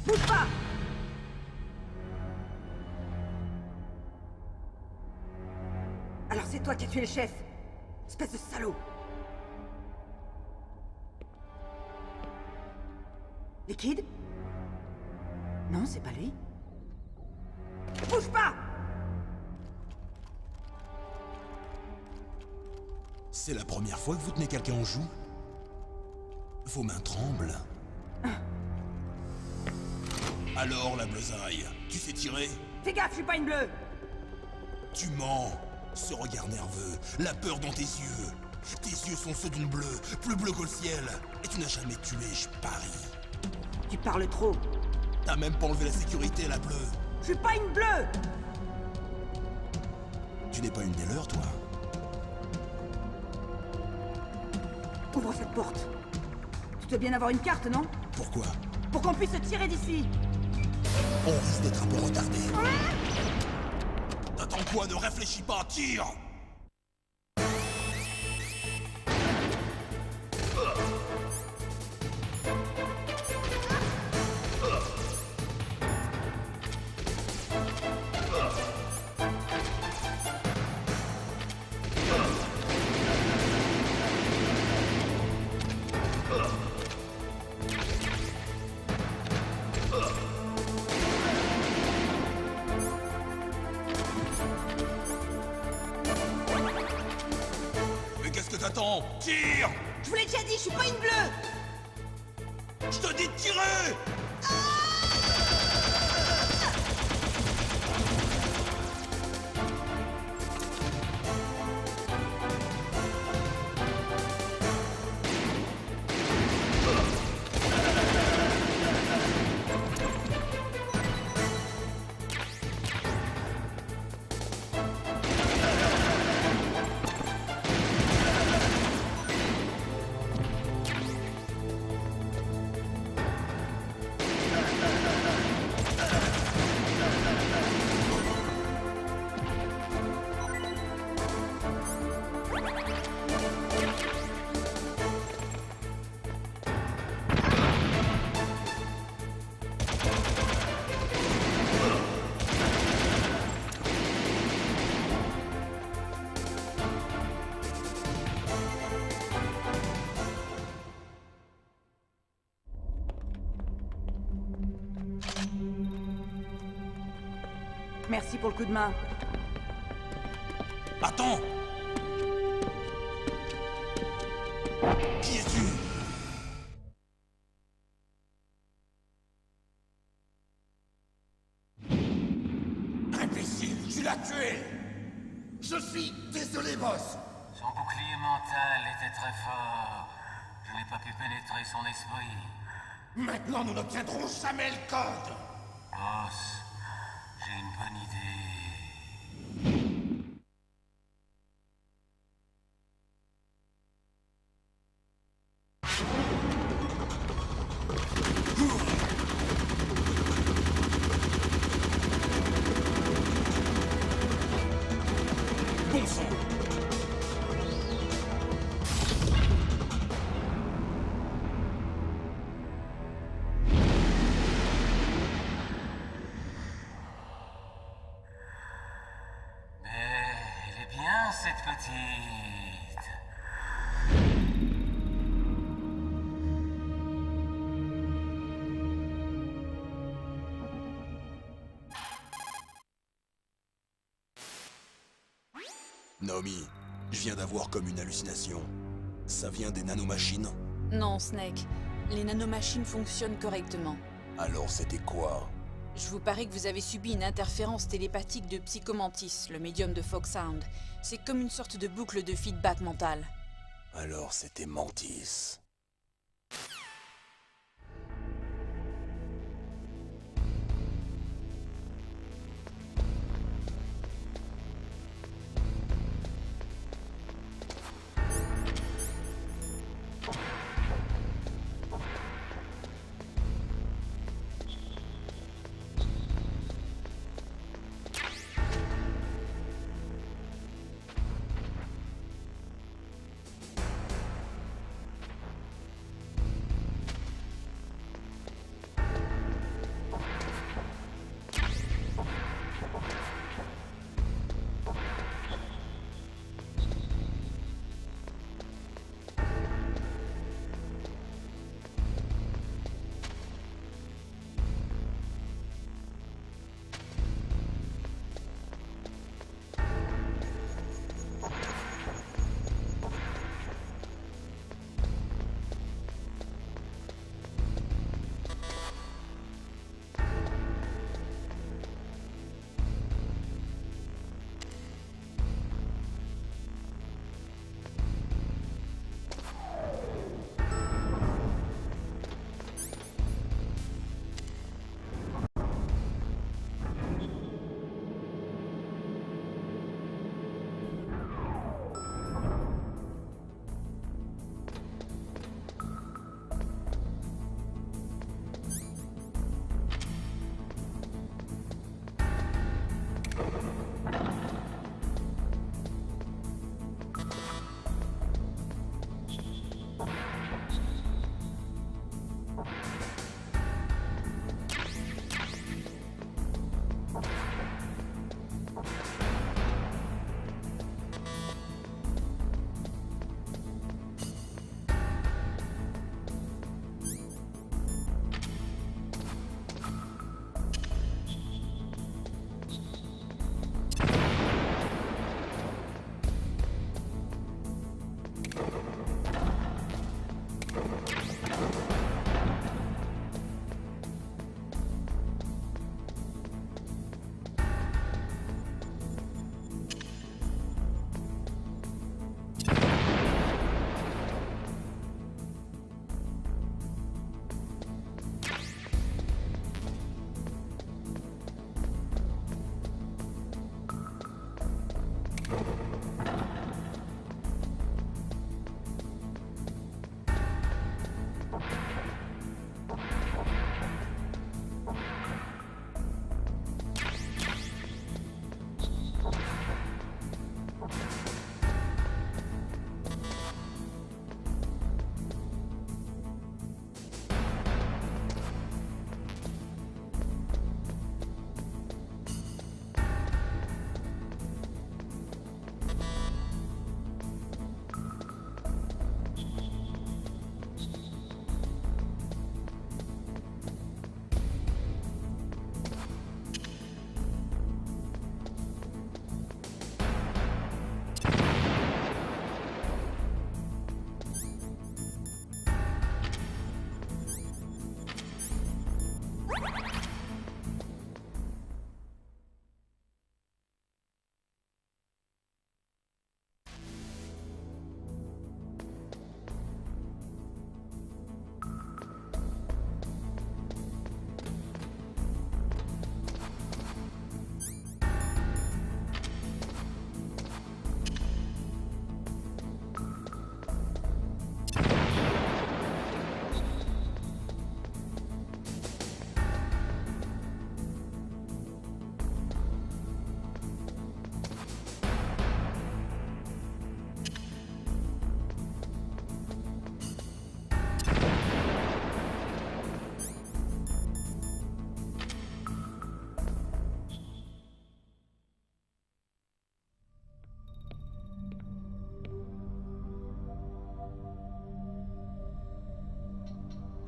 Bouge pas! Alors c'est toi qui as tué le chef! Espèce de salaud! Liquide? Non, c'est pas lui. Bouge pas! C'est la première fois que vous tenez quelqu'un en joue? Vos mains tremblent. Alors, la bleusaille, tu sais tirer? Fais gaffe, je suis pas une bleue! Tu mens. Ce regard nerveux, la peur dans tes yeux. Tes yeux sont ceux d'une bleue, plus bleue que le ciel. Et tu n'as jamais tué, je parie. Tu parles trop. T'as même pas enlevé la sécurité, la bleue. Je suis pas une bleue! Tu n'es pas une des leurs, toi? Ouvre cette porte. Tu dois bien avoir une carte, non? Pourquoi? Pour qu'on puisse se tirer d'ici! On risque d'être un peu retardé. T'attends quoi? Ne réfléchis pas, tire! Mais qu'est-ce que t'attends? Tire! Je vous l'ai déjà dit, je suis pas une bleue! Je te dis de tirer! Merci pour le coup de main. Attends! Qui es-tu? Imbécile, tu l'as tué! Je suis désolé, boss! Son bouclier mental était très fort. Je n'ai pas pu pénétrer son esprit. Maintenant, nous n'obtiendrons jamais le code! Boss, j'ai une bonne idée. Bon sang! Mais elle est bien, cette petite. Naomi, je viens d'avoir comme une hallucination. Ça vient des nanomachines? Non, Snake. Les nanomachines fonctionnent correctement. Alors c'était quoi? Je vous parie que vous avez subi une interférence télépathique de Psychomantis, le médium de Foxhound. C'est comme une sorte de boucle de feedback mental. Alors c'était Mantis.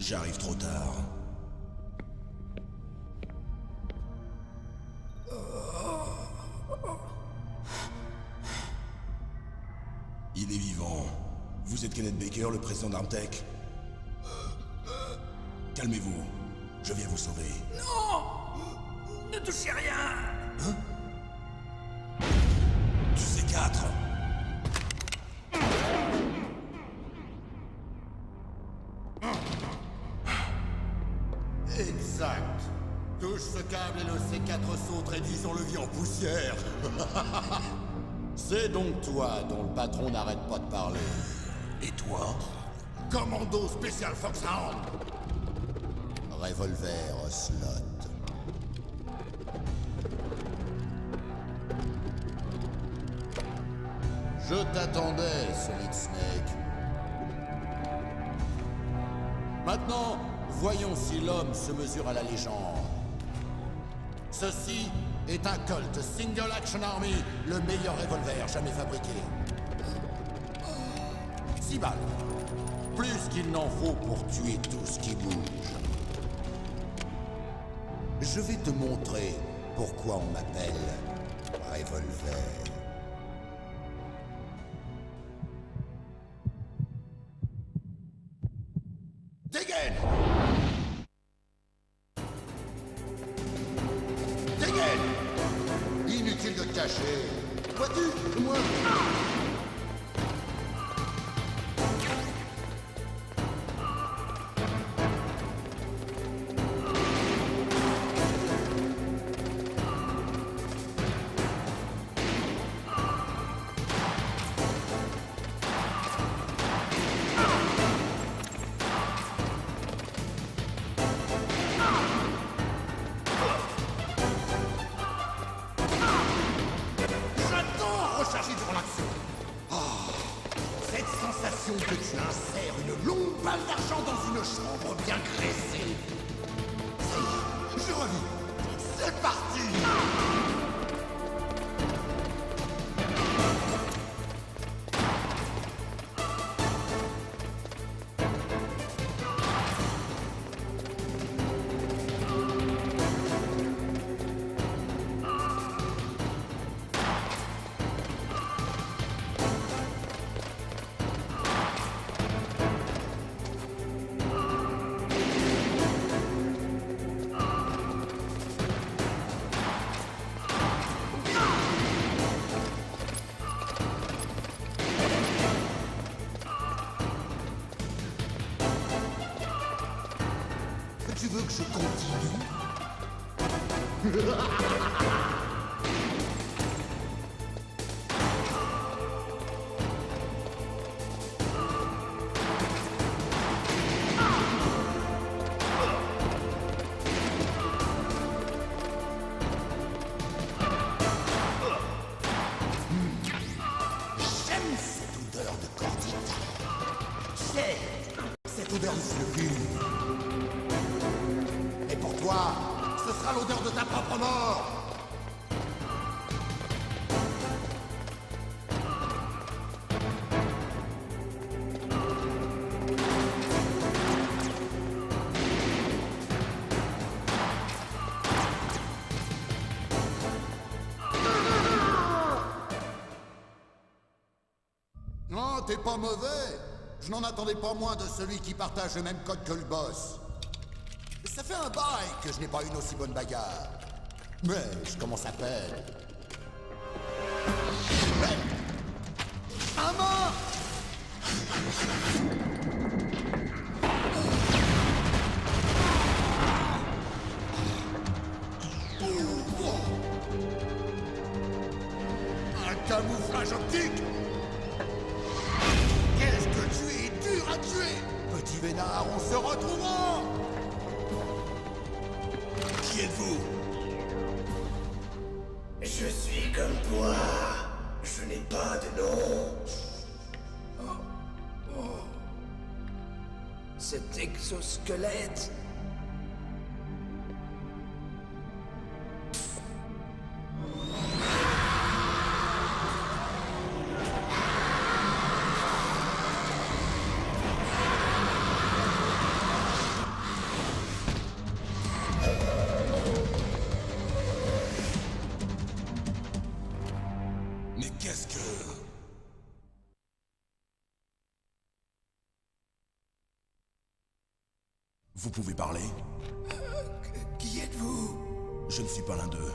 J'arrive trop tard. Il est vivant. Vous êtes Kenneth Baker, le président d'Armtech? Calmez-vous. Je viens vous sauver. Non! Ne touchez rien! Du C4. Exact. Touche ce câble et le C4 saute et disons le vie en poussière. C'est donc toi dont le patron n'arrête pas de parler. Et toi? Commando spécial Foxhound. Revolver Ocelot. Je t'attendais, Solid Snake. Maintenant, voyons si l'homme se mesure à la légende. Ceci est un Colt Single Action Army, le meilleur revolver jamais fabriqué. 6 balles. Plus qu'il n'en faut pour tuer tout ce qui bouge. Je vais te montrer pourquoi on m'appelle Revolver. Dégaine! Dégaine! Inutile de te cacher. Vois-tu, moi... Recharger durant l'action. Cette sensation que tu insères une longue balle d'argent dans une chambre bien graissée. Ça y est, je revis. C'est parti. Tu veux que je continue? J'aime cette odeur de cordite. C'est cette odeur de sulfure. Et pour toi, ce sera l'odeur de ta propre mort. Non, t'es pas mauvais. Je n'en attendais pas moins de celui qui partage le même code que le boss. Ça fait un bail que je n'ai pas une aussi bonne bagarre. Mais je commence à peine. Hey, un mort! Un camouflage optique! Qu'est-ce que tu es dur à tuer! Petit vénard, on se retrouvera! Qui êtes-vous? Je suis comme toi. Je n'ai pas de nom. Cet exosquelette. Mais qu'est-ce que... Vous pouvez parler? Qui êtes-vous? Je ne suis pas l'un d'eux.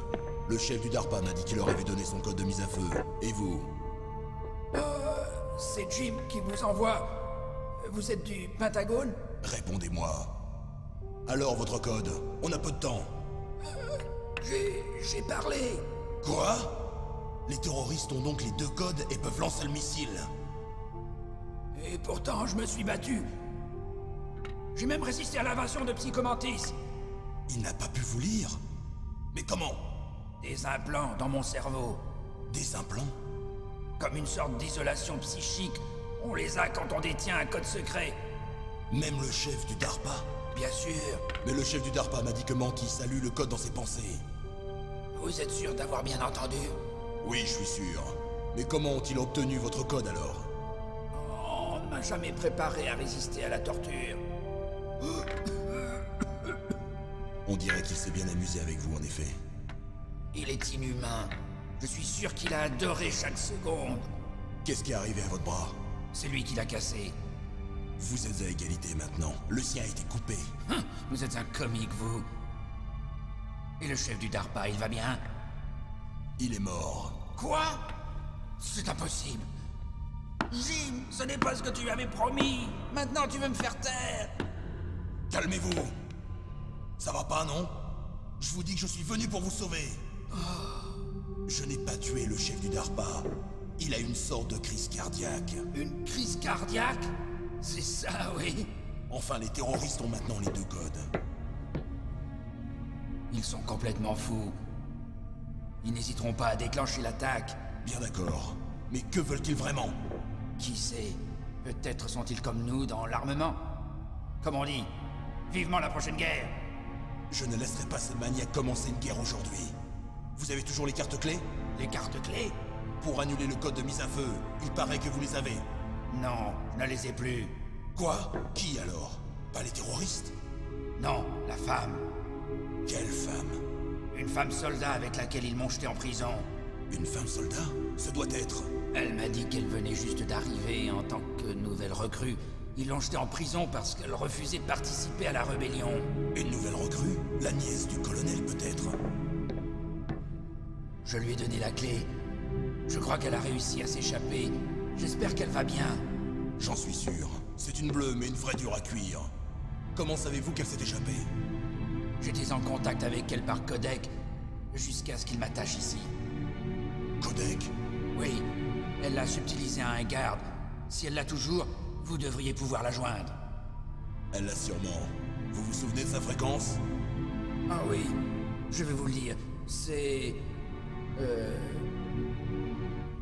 Le chef du DARPA m'a dit qu'il leur avait donné son code de mise à feu. Et vous? C'est Jim qui vous envoie. Vous êtes du Pentagone? Répondez-moi. Alors, votre code? On a peu de temps. J'ai parlé. Quoi? Les terroristes ont donc les 2 codes et peuvent lancer le missile. Et pourtant, je me suis battu. J'ai même résisté à l'invasion de Psychomantis. Il n'a pas pu vous lire? Mais comment? Des implants dans mon cerveau. Des implants? Comme une sorte d'isolation psychique. On les a quand on détient un code secret. Même le chef du DARPA? Bien sûr. Mais le chef du DARPA m'a dit que Mantis a lu le code dans ses pensées. Vous êtes sûr d'avoir bien entendu? Oui, je suis sûr. Mais comment ont-ils obtenu votre code alors? On ne m'a jamais préparé à résister à la torture. On dirait qu'il s'est bien amusé avec vous, en effet. Il est inhumain. Je suis sûr qu'il a adoré chaque seconde. Qu'est-ce qui est arrivé à votre bras? C'est lui qui l'a cassé. Vous êtes à égalité maintenant. Le sien a été coupé. Vous êtes un comique, vous. Et le chef du DARPA, il va bien? Il est mort. Quoi? C'est impossible. Jim, ce n'est pas ce que tu lui avais promis. Maintenant, tu veux me faire taire. Calmez-vous. Ça va pas, non? Je vous dis que je suis venu pour vous sauver. Je n'ai pas tué le chef du DARPA. Il a une sorte de crise cardiaque. Une crise cardiaque? C'est ça, oui. Enfin, les terroristes ont maintenant les 2 codes. Ils sont complètement fous. Ils n'hésiteront pas à déclencher l'attaque. Bien d'accord. Mais que veulent-ils vraiment? Qui sait? Peut-être sont-ils comme nous dans l'armement. Comme on dit, vivement la prochaine guerre. Je ne laisserai pas ces maniaques commencer une guerre aujourd'hui. Vous avez toujours les cartes clés? Les cartes clés? Pour annuler le code de mise à feu, il paraît que vous les avez. Non, je ne les ai plus. Quoi? Qui alors? Pas les terroristes? Non, la femme. Quelle femme? Une femme soldat avec laquelle ils m'ont jeté en prison. Une femme soldat? Ce doit être... Elle m'a dit qu'elle venait juste d'arriver en tant que nouvelle recrue. Ils l'ont jetée en prison parce qu'elle refusait de participer à la rébellion. Une nouvelle recrue? La nièce du colonel, peut-être? Je lui ai donné la clé. Je crois qu'elle a réussi à s'échapper. J'espère qu'elle va bien. J'en suis sûr. C'est une bleue, mais une vraie dure à cuire. Comment savez-vous qu'elle s'est échappée? J'étais en contact avec elle par codec, jusqu'à ce qu'il m'attache ici. Codec? Oui, elle l'a subtilisé à un garde. Si elle l'a toujours, vous devriez pouvoir la joindre. Elle l'a sûrement. Vous vous souvenez de sa fréquence? Ah oui, je vais vous le dire. C'est...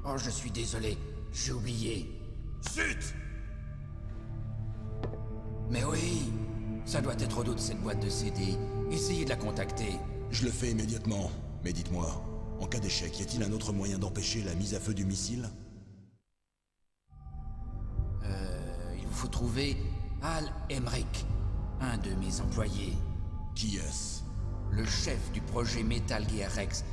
Oh, je suis désolé, j'ai oublié. Zut! Mais oui, ça doit être au dos de cette boîte de CD. Essayez de la contacter. Je le fais immédiatement. Mais dites-moi, en cas d'échec, y a-t-il un autre moyen d'empêcher la mise à feu du missile? Il vous faut trouver Al Emmerich, un de mes employés. Qui est-ce? Le chef du projet Metal Gear Rex.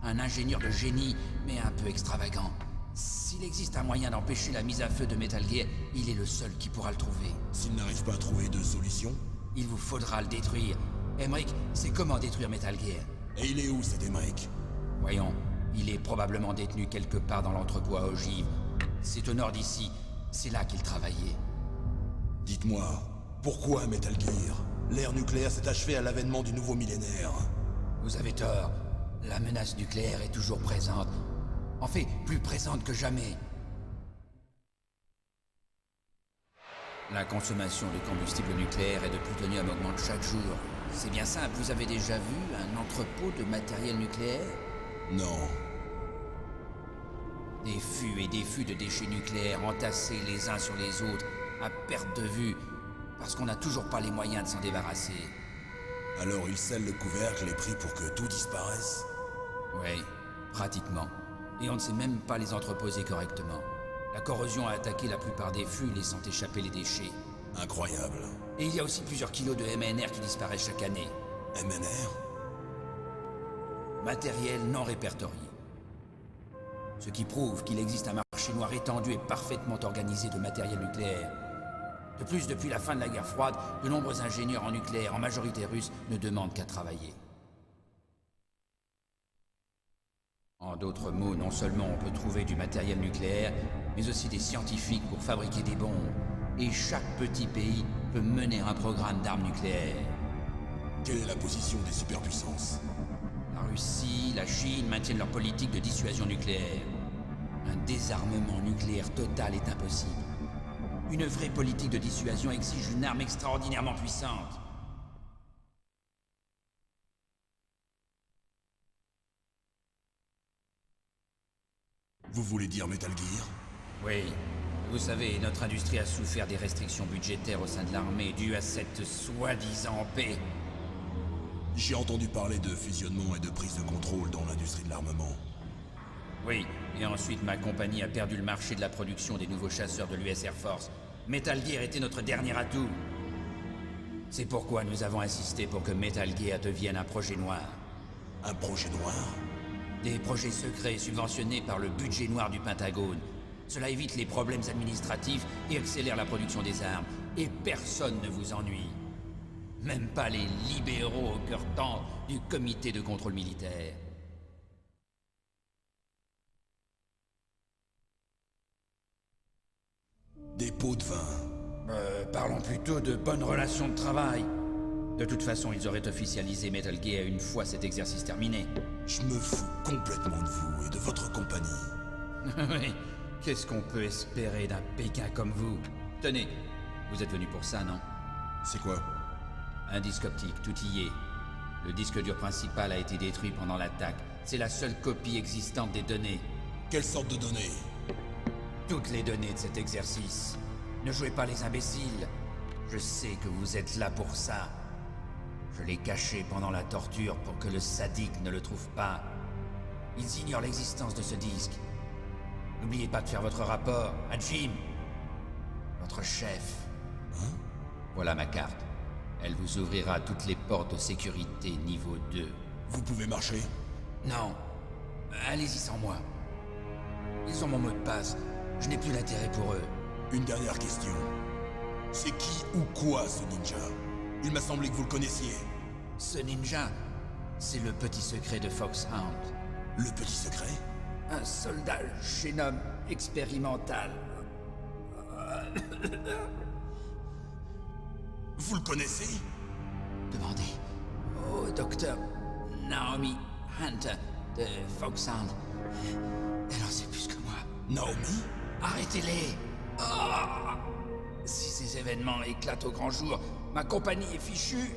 Un ingénieur de génie, mais un peu extravagant. S'il existe un moyen d'empêcher la mise à feu de Metal Gear, il est le seul qui pourra le trouver. S'il n'arrive pas à trouver de solution? Il vous faudra le détruire. Emmerich sait comment détruire Metal Gear. Et il est où, cet Emmerich? Voyons, il est probablement détenu quelque part dans l'entrepôt à ogive. C'est au nord d'ici, c'est là qu'il travaillait. Dites-moi, pourquoi Metal Gear? L'ère nucléaire s'est achevée à l'avènement du nouveau millénaire. Vous avez tort. La menace nucléaire est toujours présente. En fait, plus présente que jamais. La consommation de combustible nucléaire et de plutonium augmente chaque jour. C'est bien simple, vous avez déjà vu un entrepôt de matériel nucléaire? Non. Des fûts et des fûts de déchets nucléaires entassés les uns sur les autres, à perte de vue, parce qu'on n'a toujours pas les moyens de s'en débarrasser. Alors il scelle le couvercle et prie pour que tout disparaisse? Oui, pratiquement. Et on ne sait même pas les entreposer correctement. La corrosion a attaqué la plupart des fûts, laissant échapper les déchets. Incroyable. Et il y a aussi plusieurs kilos de MNR qui disparaissent chaque année. MNR? Matériel non répertorié. Ce qui prouve qu'il existe un marché noir étendu et parfaitement organisé de matériel nucléaire. De plus, depuis la fin de la guerre froide, de nombreux ingénieurs en nucléaire, en majorité russes, ne demandent qu'à travailler. En d'autres mots, non seulement on peut trouver du matériel nucléaire, mais aussi des scientifiques pour fabriquer des bombes. Et chaque petit pays peut mener un programme d'armes nucléaires. Quelle est la position des superpuissances? La Russie, la Chine maintiennent leur politique de dissuasion nucléaire. Un désarmement nucléaire total est impossible. Une vraie politique de dissuasion exige une arme extraordinairement puissante. Vous voulez dire Metal Gear? Oui. Vous savez, notre industrie a souffert des restrictions budgétaires au sein de l'armée dues à cette soi-disant paix. J'ai entendu parler de fusionnement et de prise de contrôle dans l'industrie de l'armement. Oui, et ensuite ma compagnie a perdu le marché de la production des nouveaux chasseurs de l'US Air Force. Metal Gear était notre dernier atout. C'est pourquoi nous avons insisté pour que Metal Gear devienne un projet noir. Un projet noir? Des projets secrets subventionnés par le budget noir du Pentagone. Cela évite les problèmes administratifs et accélère la production des armes. Et personne ne vous ennuie. Même pas les libéraux au cœur tendre du comité de contrôle militaire. Des pots de vin. Parlons plutôt de bonnes relations de travail. De toute façon, ils auraient officialisé Metal Gear une fois cet exercice terminé. Je me fous complètement de vous et de votre compagnie. Oui, qu'est-ce qu'on peut espérer d'un Pékin comme vous? Tenez, vous êtes venu pour ça, non? C'est quoi? Un disque optique, tout y est. Le disque dur principal a été détruit pendant l'attaque. C'est la seule copie existante des données. Quelle sorte de données? Toutes les données de cet exercice. Ne jouez pas les imbéciles. Je sais que vous êtes là pour ça. Je l'ai caché pendant la torture pour que le sadique ne le trouve pas. Ils ignorent l'existence de ce disque. N'oubliez pas de faire votre rapport à Jim, votre chef. Hein? Voilà ma carte. Elle vous ouvrira toutes les portes de sécurité niveau 2. Vous pouvez marcher? Non. Allez-y sans moi. Ils ont mon mot de passe. Je n'ai plus d'intérêt pour eux. Une dernière question. C'est qui ou quoi ce ninja? Il m'a semblé que vous le connaissiez. Ce ninja, c'est le petit secret de Foxhound. Le petit secret? Un soldat génome expérimental. Vous le connaissez? Demandez au docteur Naomi Hunter de Foxhound. Elle en sait plus que moi. Naomi? Arrêtez-les! Ah! Si ces événements éclatent au grand jour, ma compagnie est fichue.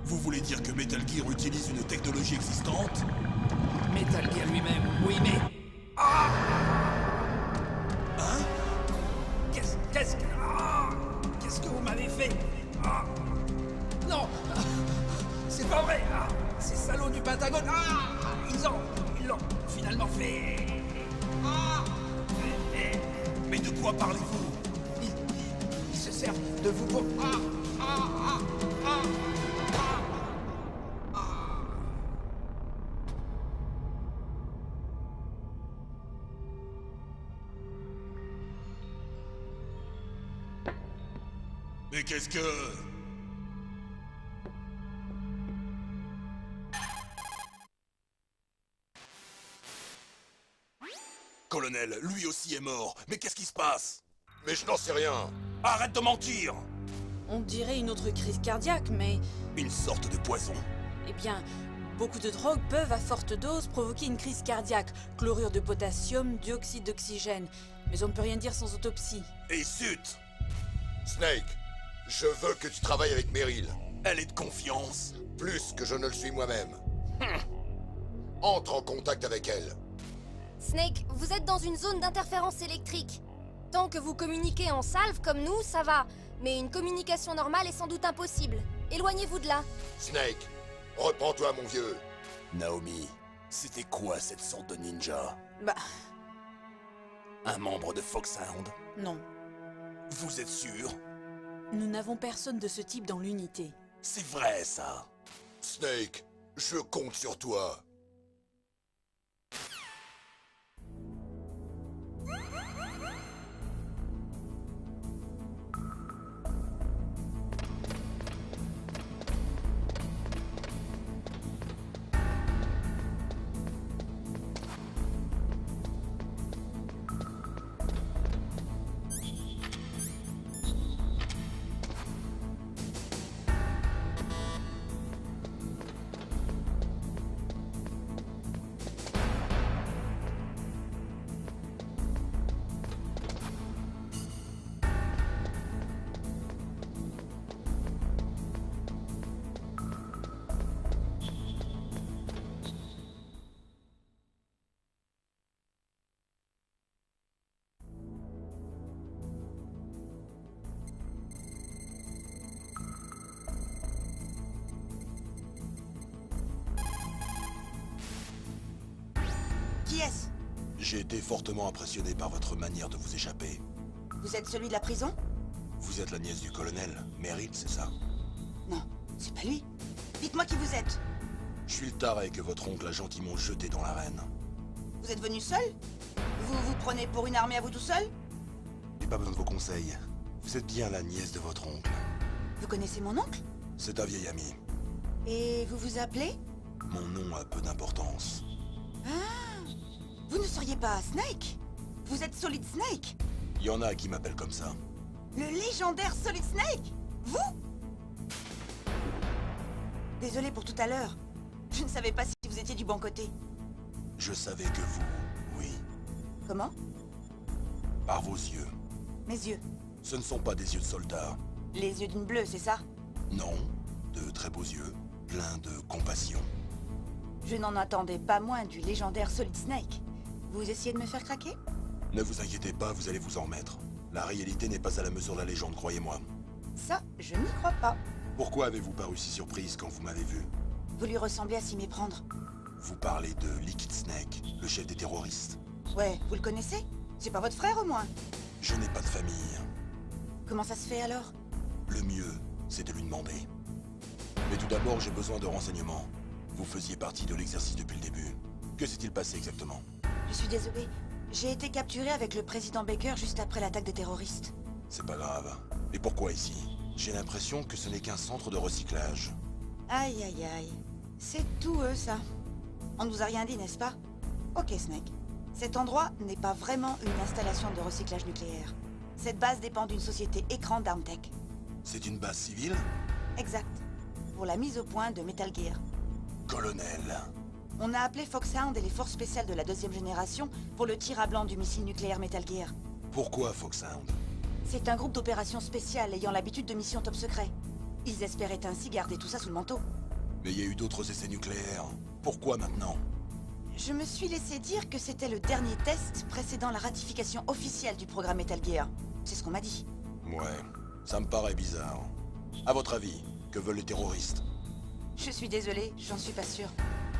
Vous voulez dire que Metal Gear utilise une technologie existante? Metal Gear lui-même, oui, mais... Ah! Hein? Qu'est-ce que vous m'avez fait? Ah! Non! Ah! C'est pas vrai! Ah! Ces salauds du Pentagone! Ah! Ils l'ont finalement fait! Ah! Mais de quoi parlez-vous? Ils se servent de vous pour... Ah! Ah! Ah! Ah! Mais qu'est-ce que... Colonel, lui aussi est mort. Mais qu'est-ce qui se passe? Mais je n'en sais rien. Arrête de mentir! On dirait une autre crise cardiaque, mais... Une sorte de poison. Eh bien, beaucoup de drogues peuvent, à forte dose, provoquer une crise cardiaque. Chlorure de potassium, dioxyde d'oxygène. Mais on ne peut rien dire sans autopsie. Et zut! Snake, je veux que tu travailles avec Meryl. Elle est de confiance. Plus que je ne le suis moi-même. Entre en contact avec elle. Snake, vous êtes dans une zone d'interférence électrique. Tant que vous communiquez en salve comme nous, ça va. Mais une communication normale est sans doute impossible. Éloignez-vous de là. Snake, reprends-toi mon vieux. Naomi, c'était quoi cette sorte de ninja? Bah, Un membre de Foxhound? non. Vous êtes sûr? Nous n'avons personne de ce type dans l'unité. C'est vrai, ça. Snake, je compte sur toi. J'ai été fortement impressionné par votre manière de vous échapper. Vous êtes celui de la prison? Vous êtes la nièce du colonel, Merritt, c'est ça? Non, c'est pas lui. Dites-moi qui vous êtes. Je suis le taré que votre oncle a gentiment jeté dans l'arène. Vous êtes venu seul? Vous vous prenez pour une armée à vous tout seul? J'ai pas besoin de vos conseils. Vous êtes bien la nièce de votre oncle. Vous connaissez mon oncle? C'est un vieil ami. Et vous vous appelez? Mon nom a peu d'importance. Ah! Vous ne seriez pas Snake? Vous êtes Solid Snake? Il y en a qui m'appellent comme ça. Le légendaire Solid Snake? Vous? Désolé pour tout à l'heure. Je ne savais pas si vous étiez du bon côté. Je savais que vous, oui, Comment? par vos yeux. Mes yeux. Ce ne sont pas des yeux de soldats. Les yeux d'une bleue, c'est ça? Non, de très beaux yeux, pleins de compassion. Je n'en attendais pas moins du légendaire Solid Snake. Vous essayez de me faire craquer? Ne vous inquiétez pas, vous allez vous en remettre. La réalité n'est pas à la mesure de la légende, croyez-moi. Ça, je n'y crois pas. Pourquoi avez-vous paru si surprise quand vous m'avez vu? Vous lui ressemblez à s'y méprendre. Vous parlez de Liquid Snake, le chef des terroristes. Ouais, vous le connaissez? C'est pas votre frère au moins? Je n'ai pas de famille. Comment ça se fait alors? Le mieux, c'est de lui demander. Mais tout d'abord, j'ai besoin de renseignements. Vous faisiez partie de l'exercice depuis le début. Que s'est-il passé exactement? Je suis désolé. J'ai été capturé avec le président Baker juste après l'attaque des terroristes. C'est pas grave. Et pourquoi ici? J'ai l'impression que ce n'est qu'un centre de recyclage. Aïe aïe aïe. C'est tout eux, ça. On ne vous a rien dit, n'est-ce pas? Ok, Snake. Cet endroit n'est pas vraiment une installation de recyclage nucléaire. Cette base dépend d'une société écran d'Armtech. C'est une base civile? Exact. Pour la mise au point de Metal Gear. Colonel. On a appelé Foxhound et les forces spéciales de la deuxième génération pour le tir à blanc du missile nucléaire Metal Gear. Pourquoi Foxhound? C'est un groupe d'opérations spéciales ayant l'habitude de missions top secret. Ils espéraient ainsi garder tout ça sous le manteau. Mais il y a eu d'autres essais nucléaires. Pourquoi maintenant? Je me suis laissé dire que c'était le dernier test précédant la ratification officielle du programme Metal Gear. C'est ce qu'on m'a dit. Ouais, ça me paraît bizarre. À votre avis, que veulent les terroristes? Je suis désolé, j'en suis pas sûr.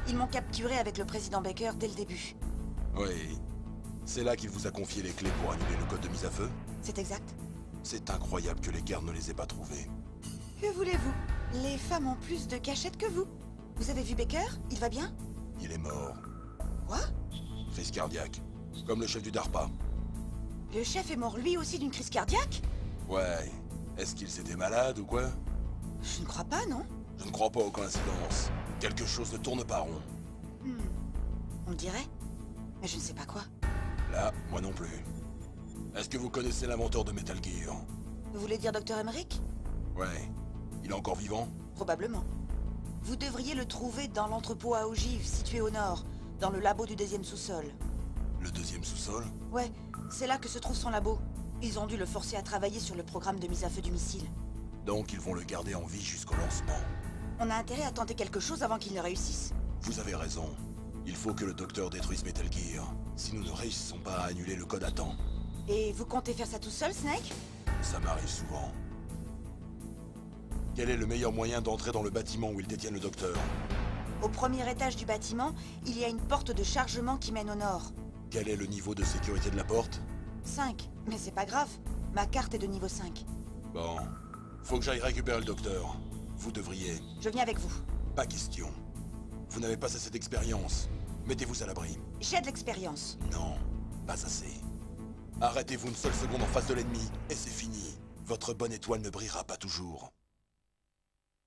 Ils m'ont capturé avec le président Baker dès le début. Oui. C'est là qu'il vous a confié les clés pour annuler le code de mise à feu? C'est exact. C'est incroyable que les gardes ne les aient pas trouvés. Que voulez-vous? Les femmes ont plus de cachettes que vous. Vous avez vu Baker? Il va bien? Il est mort. Quoi? Crise cardiaque. Comme le chef du DARPA. Le chef est mort lui aussi d'une crise cardiaque? Ouais. Est-ce qu'il s'était malade ou quoi? Je ne crois pas, non? Je ne crois pas aux coïncidences. Quelque chose ne tourne pas rond. On le dirait. Mais je ne sais pas quoi. Là, moi non plus. Est-ce que vous connaissez l'inventeur de Metal Gear? Vous voulez dire Dr. Emmerich? Ouais. Il est encore vivant? Probablement. Vous devriez le trouver dans l'entrepôt à ogives situé au nord, dans le labo du deuxième sous-sol. Le deuxième sous-sol? Ouais, c'est là que se trouve son labo. Ils ont dû le forcer à travailler sur le programme de mise à feu du missile. Donc ils vont le garder en vie jusqu'au lancement. On a intérêt à tenter quelque chose avant qu'il ne réussisse. Vous avez raison. Il faut que le docteur détruise Metal Gear. Si nous ne réussissons pas à annuler le code à temps. Et vous comptez faire ça tout seul, Snake? Ça m'arrive souvent. Quel est le meilleur moyen d'entrer dans le bâtiment où ils détiennent le docteur? Au premier étage du bâtiment, il y a une porte de chargement qui mène au nord. Quel est le niveau de sécurité de la porte? 5. Mais c'est pas grave. Ma carte est de niveau 5. Bon. Faut que j'aille récupérer le docteur. Vous devriez. Je viens avec vous. Pas question. Vous n'avez pas assez d'expérience. Mettez-vous à l'abri. J'ai de l'expérience. Non, pas assez. Arrêtez-vous une seule seconde en face de l'ennemi, et c'est fini. Votre bonne étoile ne brillera pas toujours.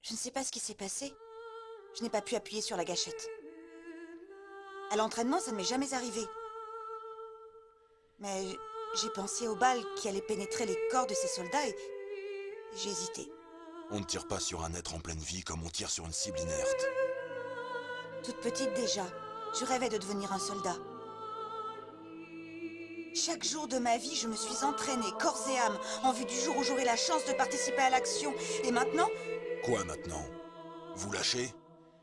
Je ne sais pas ce qui s'est passé. Je n'ai pas pu appuyer sur la gâchette. À l'entraînement, ça ne m'est jamais arrivé. Mais j'ai pensé aux balles qui allaient pénétrer les corps de ces soldats et j'ai hésité. On ne tire pas sur un être en pleine vie comme on tire sur une cible inerte. Toute petite déjà, je rêvais de devenir un soldat. Chaque jour de ma vie, je me suis entraînée, corps et âme, en vue du jour où j'aurai la chance de participer à l'action. Et maintenant, Quoi maintenant? Vous lâchez?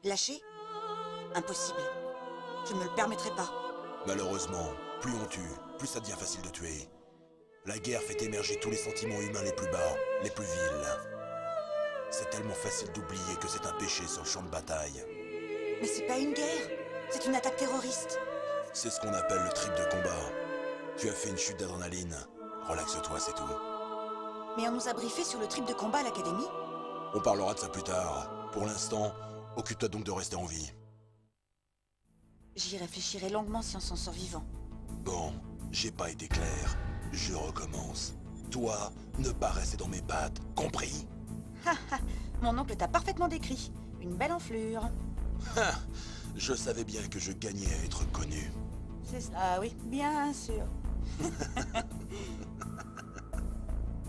lâcher? Impossible. Je ne me le permettrai pas. Malheureusement, plus on tue, plus ça devient facile de tuer. La guerre fait émerger tous les sentiments humains les plus bas, les plus vils. C'est tellement facile d'oublier que c'est un péché sur le champ de bataille. Mais c'est pas une guerre, c'est une attaque terroriste. C'est ce qu'on appelle le trip de combat. Tu as fait une chute d'adrénaline. Relaxe-toi, c'est tout. Mais on nous a briefé sur le trip de combat à l'académie. On parlera de ça plus tard. Pour l'instant, occupe-toi donc de rester en vie. J'y réfléchirai longuement si on s'en sort vivant. Bon, j'ai pas été clair. Je recommence. Toi, ne pas rester dans mes pattes, compris? Mon oncle t'a parfaitement décrit. Une belle enflure. Je savais bien que je gagnais à être connu. C'est ça, oui, bien sûr.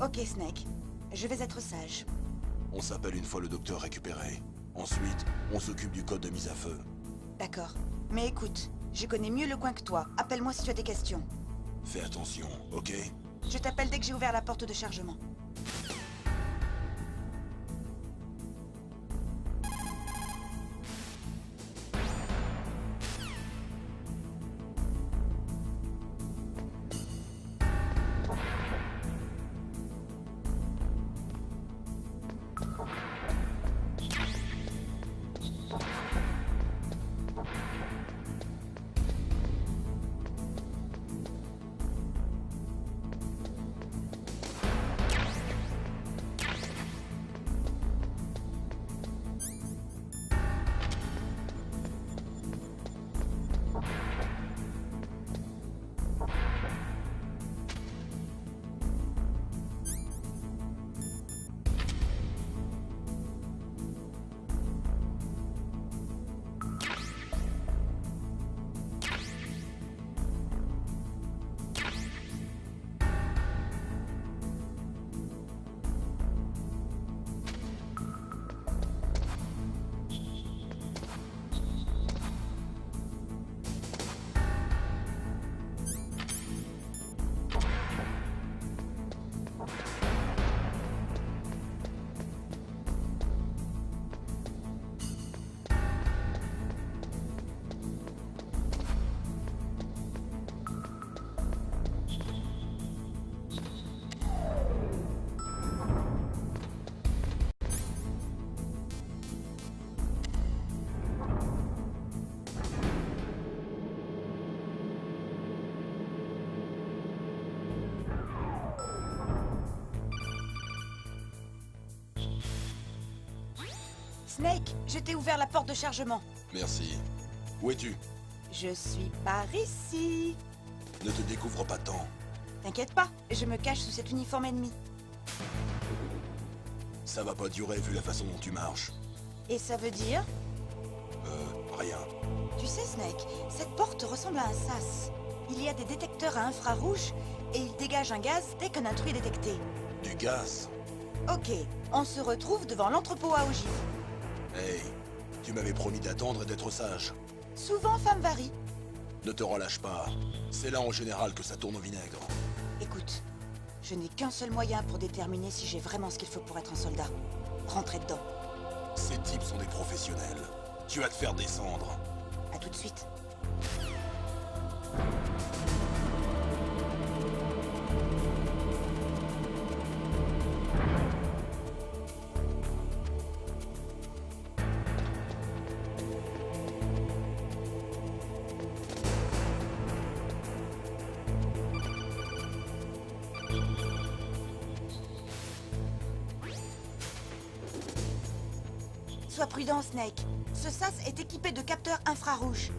Ok, Snake. Je vais être sage. On s'appelle une fois le docteur récupéré. Ensuite, on s'occupe du code de mise à feu. D'accord. Mais écoute, je connais mieux le coin que toi. Appelle-moi si tu as des questions. Fais attention, ok? Je t'appelle dès que j'ai ouvert la porte de chargement. Snake, je t'ai ouvert la porte de chargement. Merci. Où es-tu? Je suis par ici. Ne te découvre pas tant. T'inquiète pas, je me cache sous cet uniforme ennemi. Ça va pas durer vu la façon dont tu marches. Et ça veut dire? Rien. Tu sais, Snake, cette porte ressemble à un sas. Il y a des détecteurs à infrarouge et ils dégagent un gaz dès qu'un intrus est détecté. Du gaz? Ok, on se retrouve devant l'entrepôt à ogives. Hey, tu m'avais promis d'attendre et d'être sage. Souvent, femme varie. Ne te relâche pas. C'est là en général que ça tourne au vinaigre. Écoute, je n'ai qu'un seul moyen pour déterminer si j'ai vraiment ce qu'il faut pour être un soldat. Rentrer dedans. Ces types sont des professionnels. Tu vas te faire descendre. À tout de suite. Sois prudent, Snake. Ce sas est équipé de capteurs infrarouges.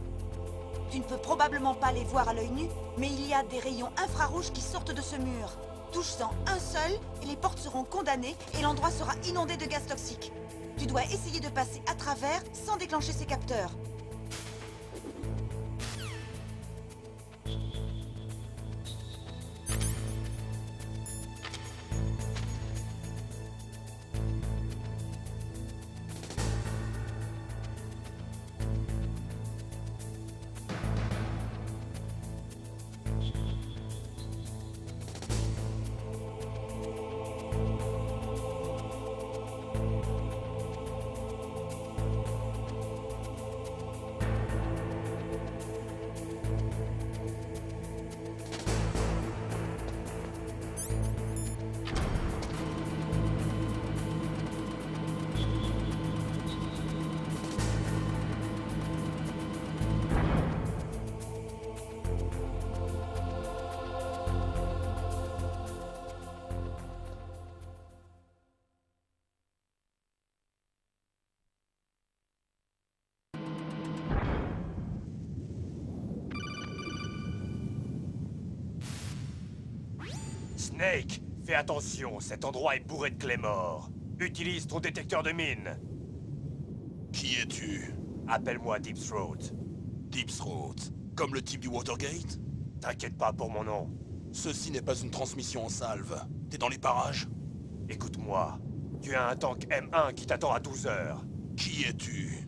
Tu ne peux probablement pas les voir à l'œil nu, mais il y a des rayons infrarouges qui sortent de ce mur. Touche-en un seul, et les portes seront condamnées, et l'endroit sera inondé de gaz toxique. Tu dois essayer de passer à travers sans déclencher ces capteurs. Snake, fais attention, cet endroit est bourré de Claymore. Utilise ton détecteur de mine. Qui es-tu? Appelle-moi Deep Throat. Deep Throat. Comme le type du Watergate? T'inquiète pas pour mon nom. Ceci n'est pas une transmission en salve. T'es dans les parages? Écoute-moi, tu as un tank M1 qui t'attend à 12 heures. Qui es-tu?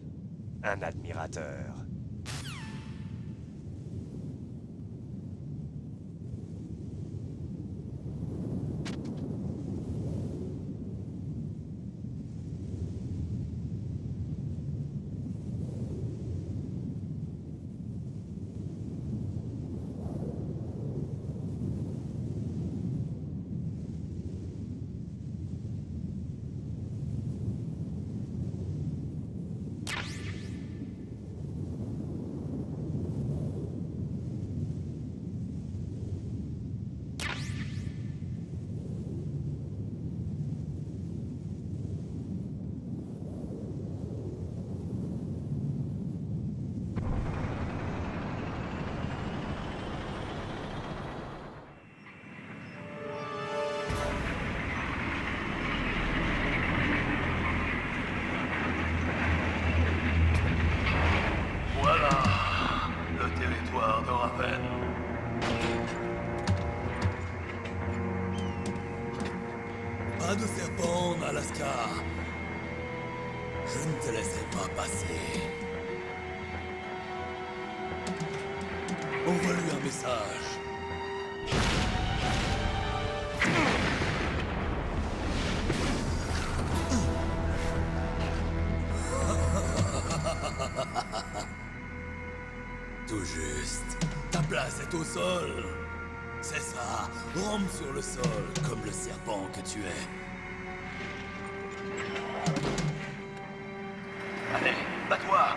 Un admirateur. Pas de serpent en Alaska. Je ne te laisserai pas passer. Envoie-lui un message. Tout juste. Ta place est au sol. C'est ça. Rampe sur le sol, comme le serpent que tu es. Allez, bats-toi.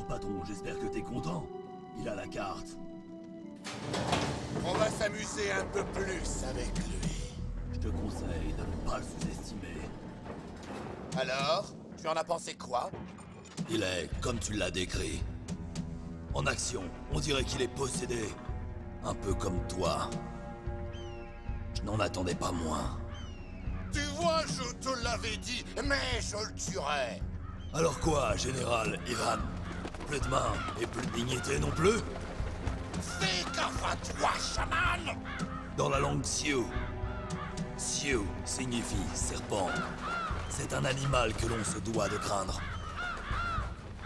Alors patron, j'espère que t'es content. Il a la carte. On va s'amuser un peu plus avec lui. Je te conseille de ne pas le sous-estimer. Alors, tu en as pensé quoi? Il est comme tu l'as décrit. En action, on dirait qu'il est possédé. Un peu comme toi. Je n'en attendais pas moins. Tu vois, je te l'avais dit, mais je le tuerai. Alors quoi, général Ivan? Plus de main et plus de dignité non plus? Fais gaffe à toi, chaman! Dans la langue Sioux. Sioux signifie serpent. C'est un animal que l'on se doit de craindre.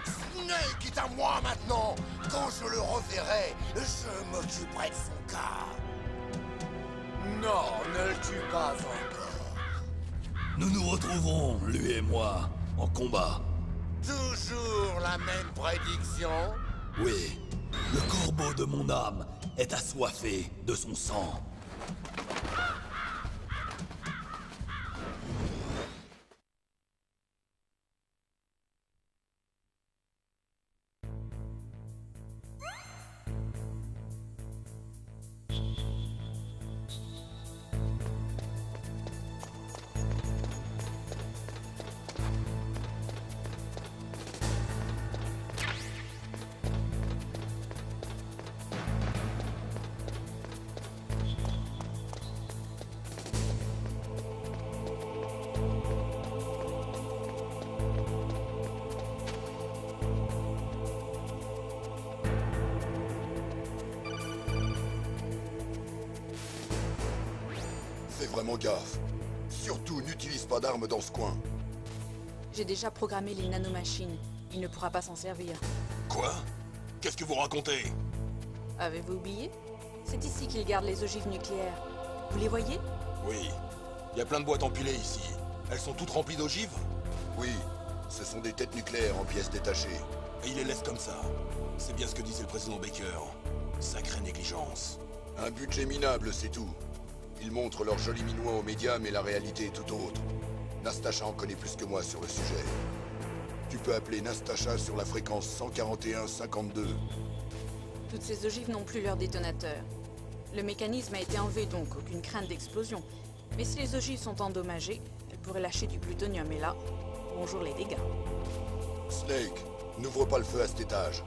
Snake est à moi maintenant! Quand je le reverrai, je m'occuperai de son cas. Non, ne le tue pas encore. Nous nous retrouverons, lui et moi, en combat. Toujours la même prédiction? Oui, le corbeau de mon âme est assoiffé de son sang. Fais vraiment gaffe. Surtout, n'utilise pas d'armes dans ce coin. J'ai déjà programmé les nanomachines. Il ne pourra pas s'en servir. Quoi? Qu'est-ce que vous racontez? Avez-vous oublié? C'est ici qu'ils gardent les ogives nucléaires. Vous les voyez? Oui. Il y a plein de boîtes empilées ici. Elles sont toutes remplies d'ogives? Oui, ce sont des têtes nucléaires en pièces détachées. Et il les laisse comme ça. C'est bien ce que disait le président Baker. Sacrée négligence. Un budget minable, c'est tout. Ils montrent leurs jolis minois aux médias, mais la réalité est tout autre. Nastacha en connaît plus que moi sur le sujet. Tu peux appeler Nastacha sur la fréquence 141-52. Toutes ces ogives n'ont plus leur détonateur. Le mécanisme a été enlevé, donc aucune crainte d'explosion. Mais si les ogives sont endommagées, elles pourraient lâcher du plutonium, et là, bonjour les dégâts. Snake, n'ouvre pas le feu à cet étage.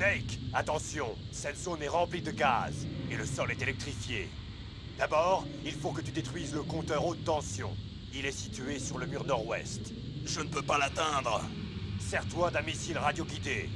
Snake, attention, cette zone est remplie de gaz, et le sol est électrifié. D'abord, il faut que tu détruises le compteur haute tension. Il est situé sur le mur nord-ouest. Je ne peux pas l'atteindre. Sers-toi d'un missile radio-guidé.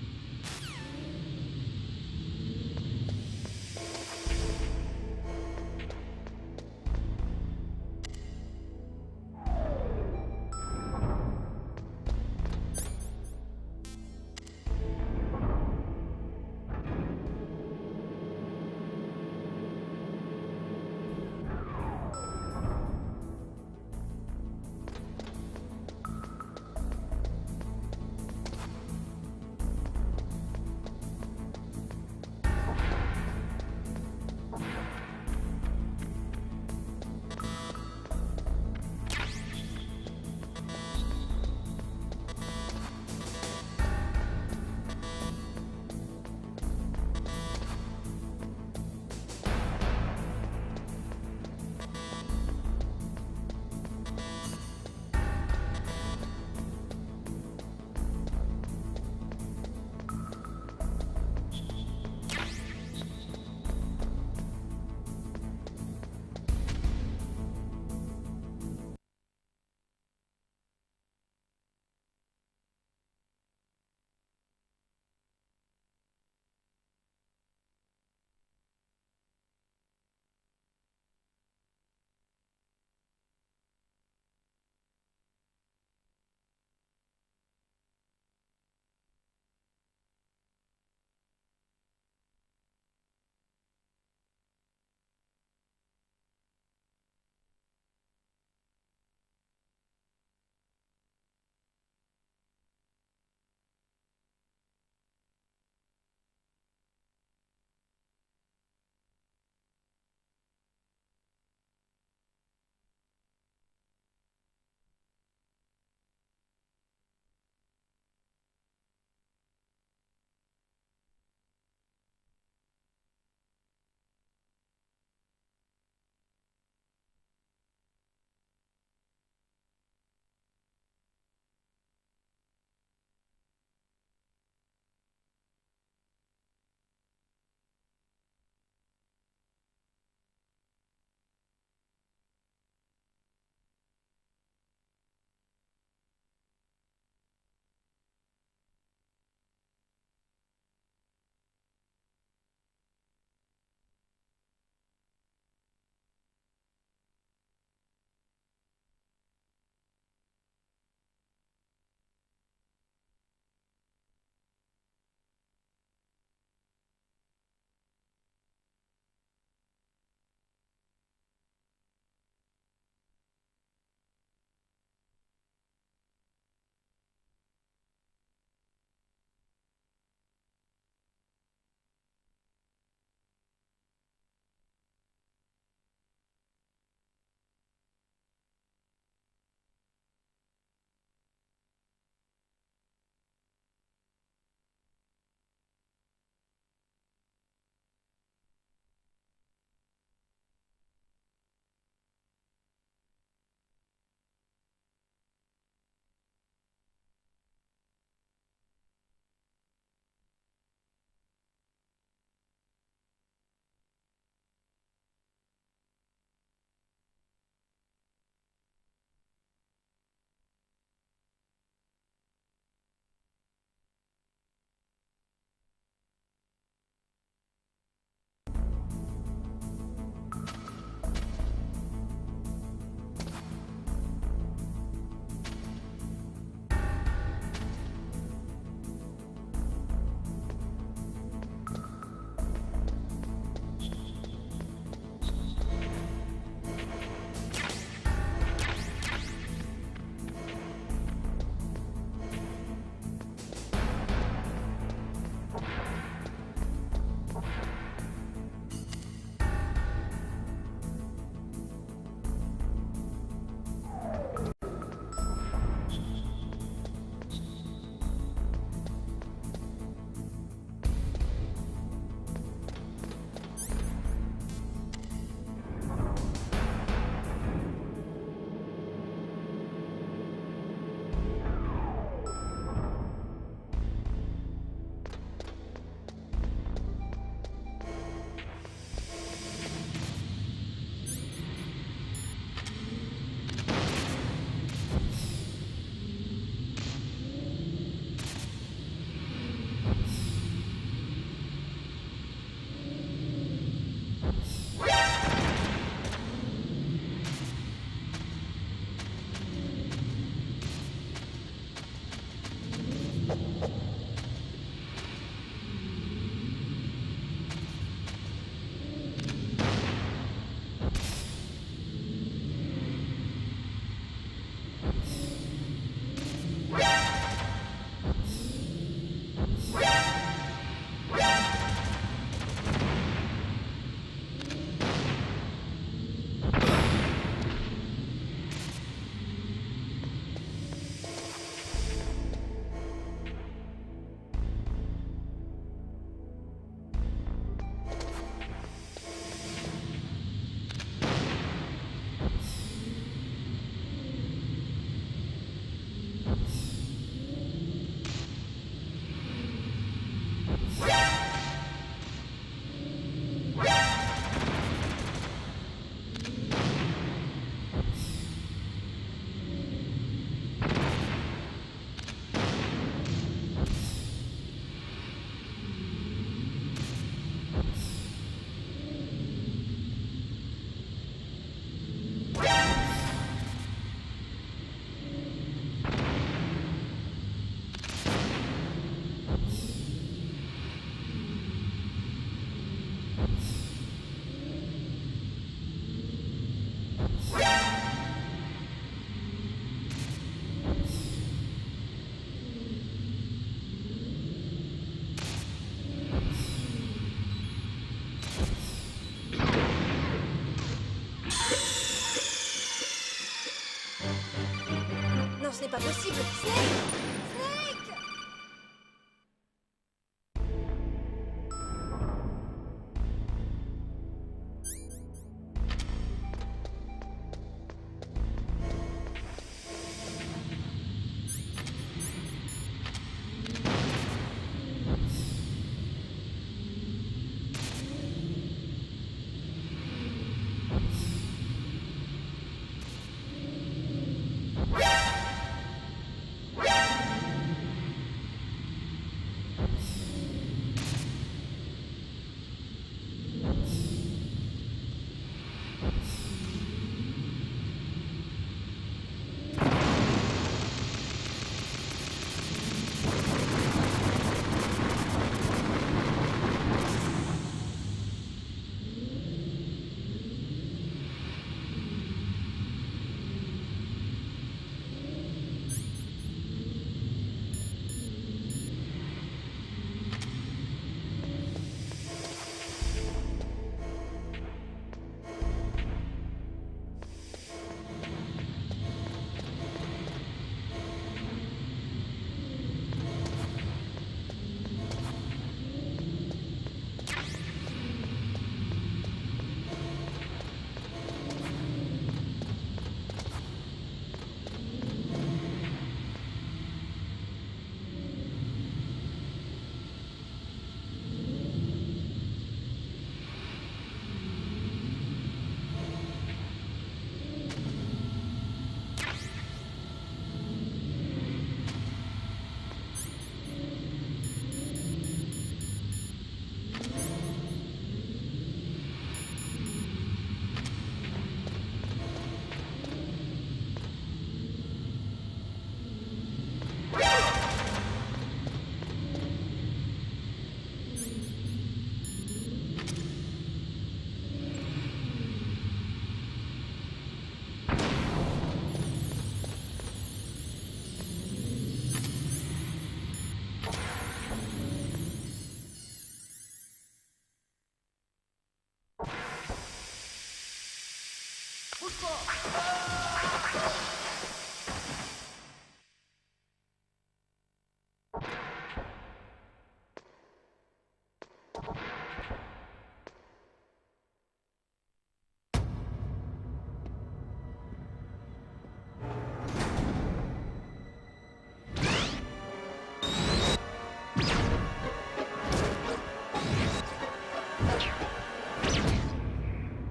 Non, ce n'est pas possible. Snake! Snake!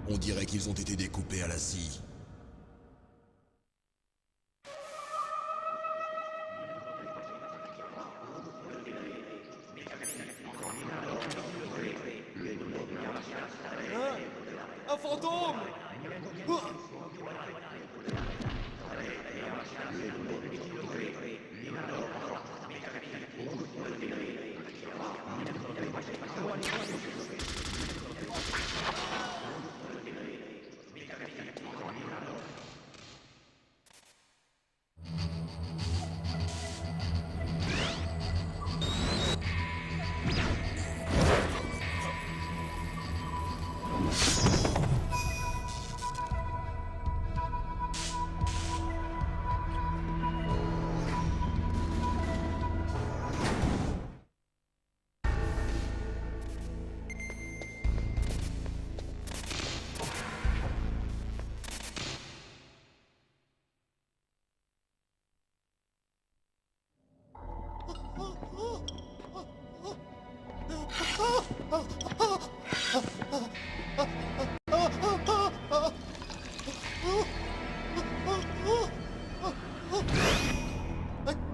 On dirait qu'ils ont été découpés à la scie. Un fantôme! Oh!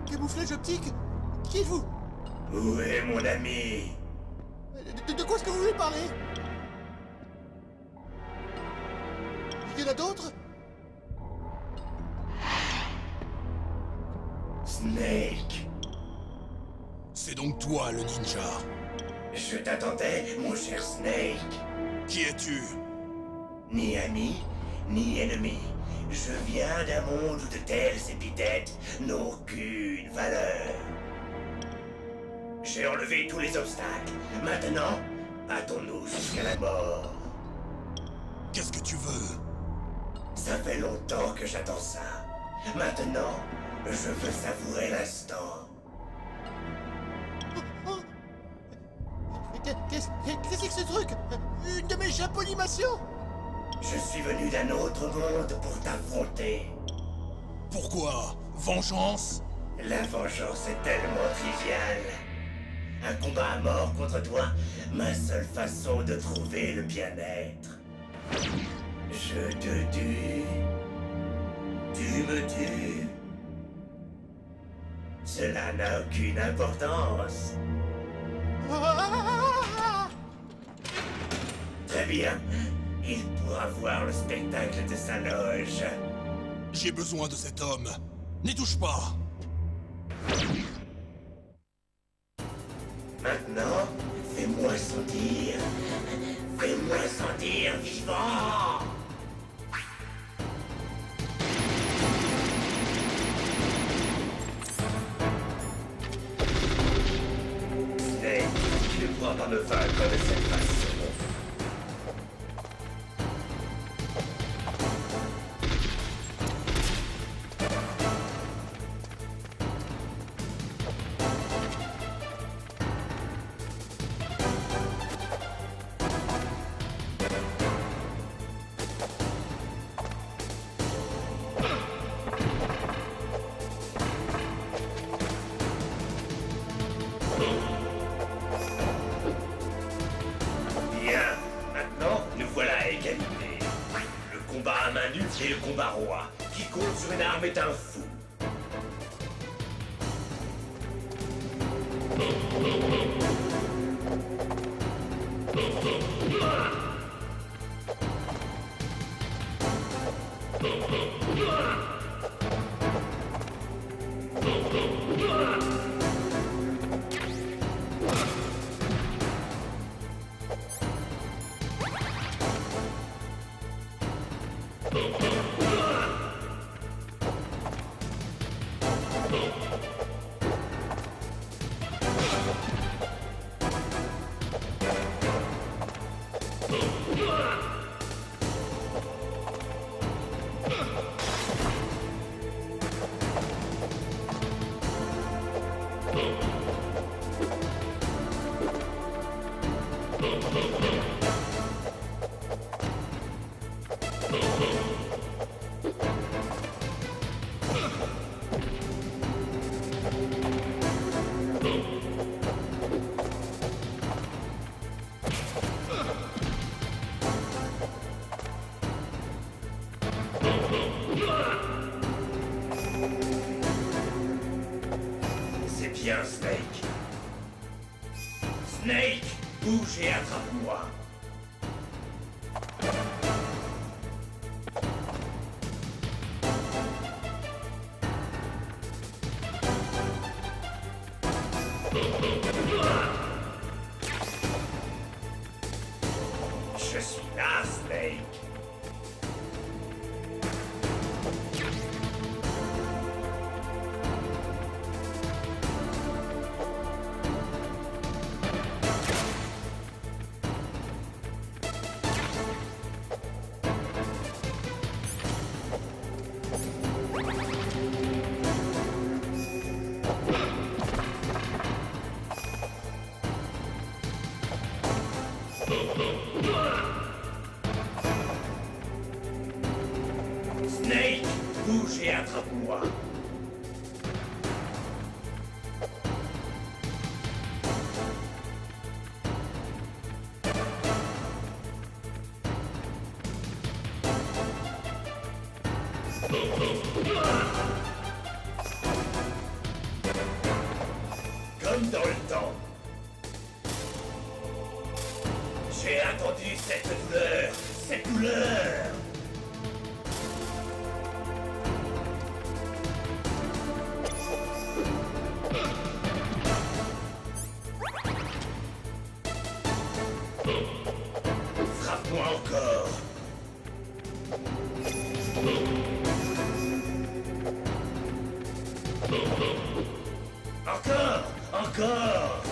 Camouflage optique? Qui êtes-vous? Où est mon ami? De quoi est-ce que vous voulez parler? Il y en a d'autres? Snake. C'est donc toi, le ninja. Je t'attendais, mon cher Snake. Qui es-tu? Ni ami, ni ennemi. Je viens d'un monde où de telles épithètes n'ont aucune valeur. J'ai enlevé tous les obstacles. Maintenant, battons-nous jusqu'à la mort. Qu'est-ce que tu veux? Ça fait longtemps que j'attends ça. Maintenant, je veux savourer l'instant. Qu'est-ce que c'est que ce truc? Une de mes japolimations? Je suis venu d'un autre monde pour t'affronter. Pourquoi? Vengeance? La vengeance est tellement triviale. Un combat à mort contre toi, ma seule façon de trouver le bien-être. Je te tue. Tu me tues. Cela n'a aucune importance. Très bien. Il pourra voir le spectacle de sa loge. J'ai besoin de cet homme. N'y touche pas. Maintenant, fais-moi sentir. Fais-moi sentir vivant. Snake, tu ne pourras pas me vaincre de cette façon. Bien, maintenant, nous voilà à égalité. Le combat à main nue et le combat roi. Qui compte sur une arme est un fou. C'est bien, Snake. Snake, bouge et attrape-moi. Je suis là, Snake. Snake, bouge et attrape-moi. Comme dans le temps. J'ai attendu cette douleur, cette douleur. Frappe-moi encore. Encore, encore.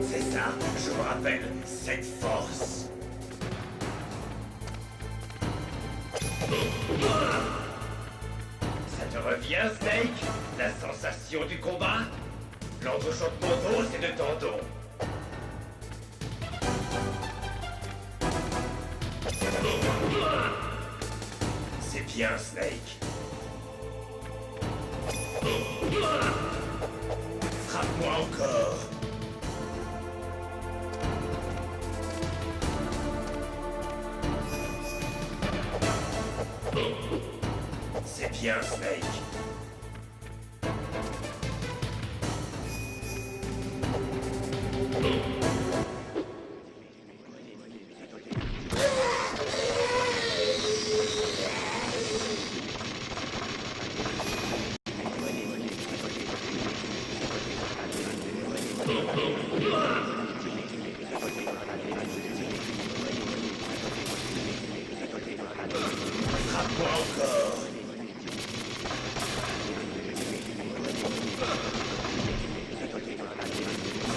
C'est ça, je me rappelle, cette force. Ça te revient, Snake? La sensation du combat? L'entrechoquement d'os et de tendons. C'est bien, Snake. Frappe-moi encore. C'est bien, Snake. Frappe-moi encore.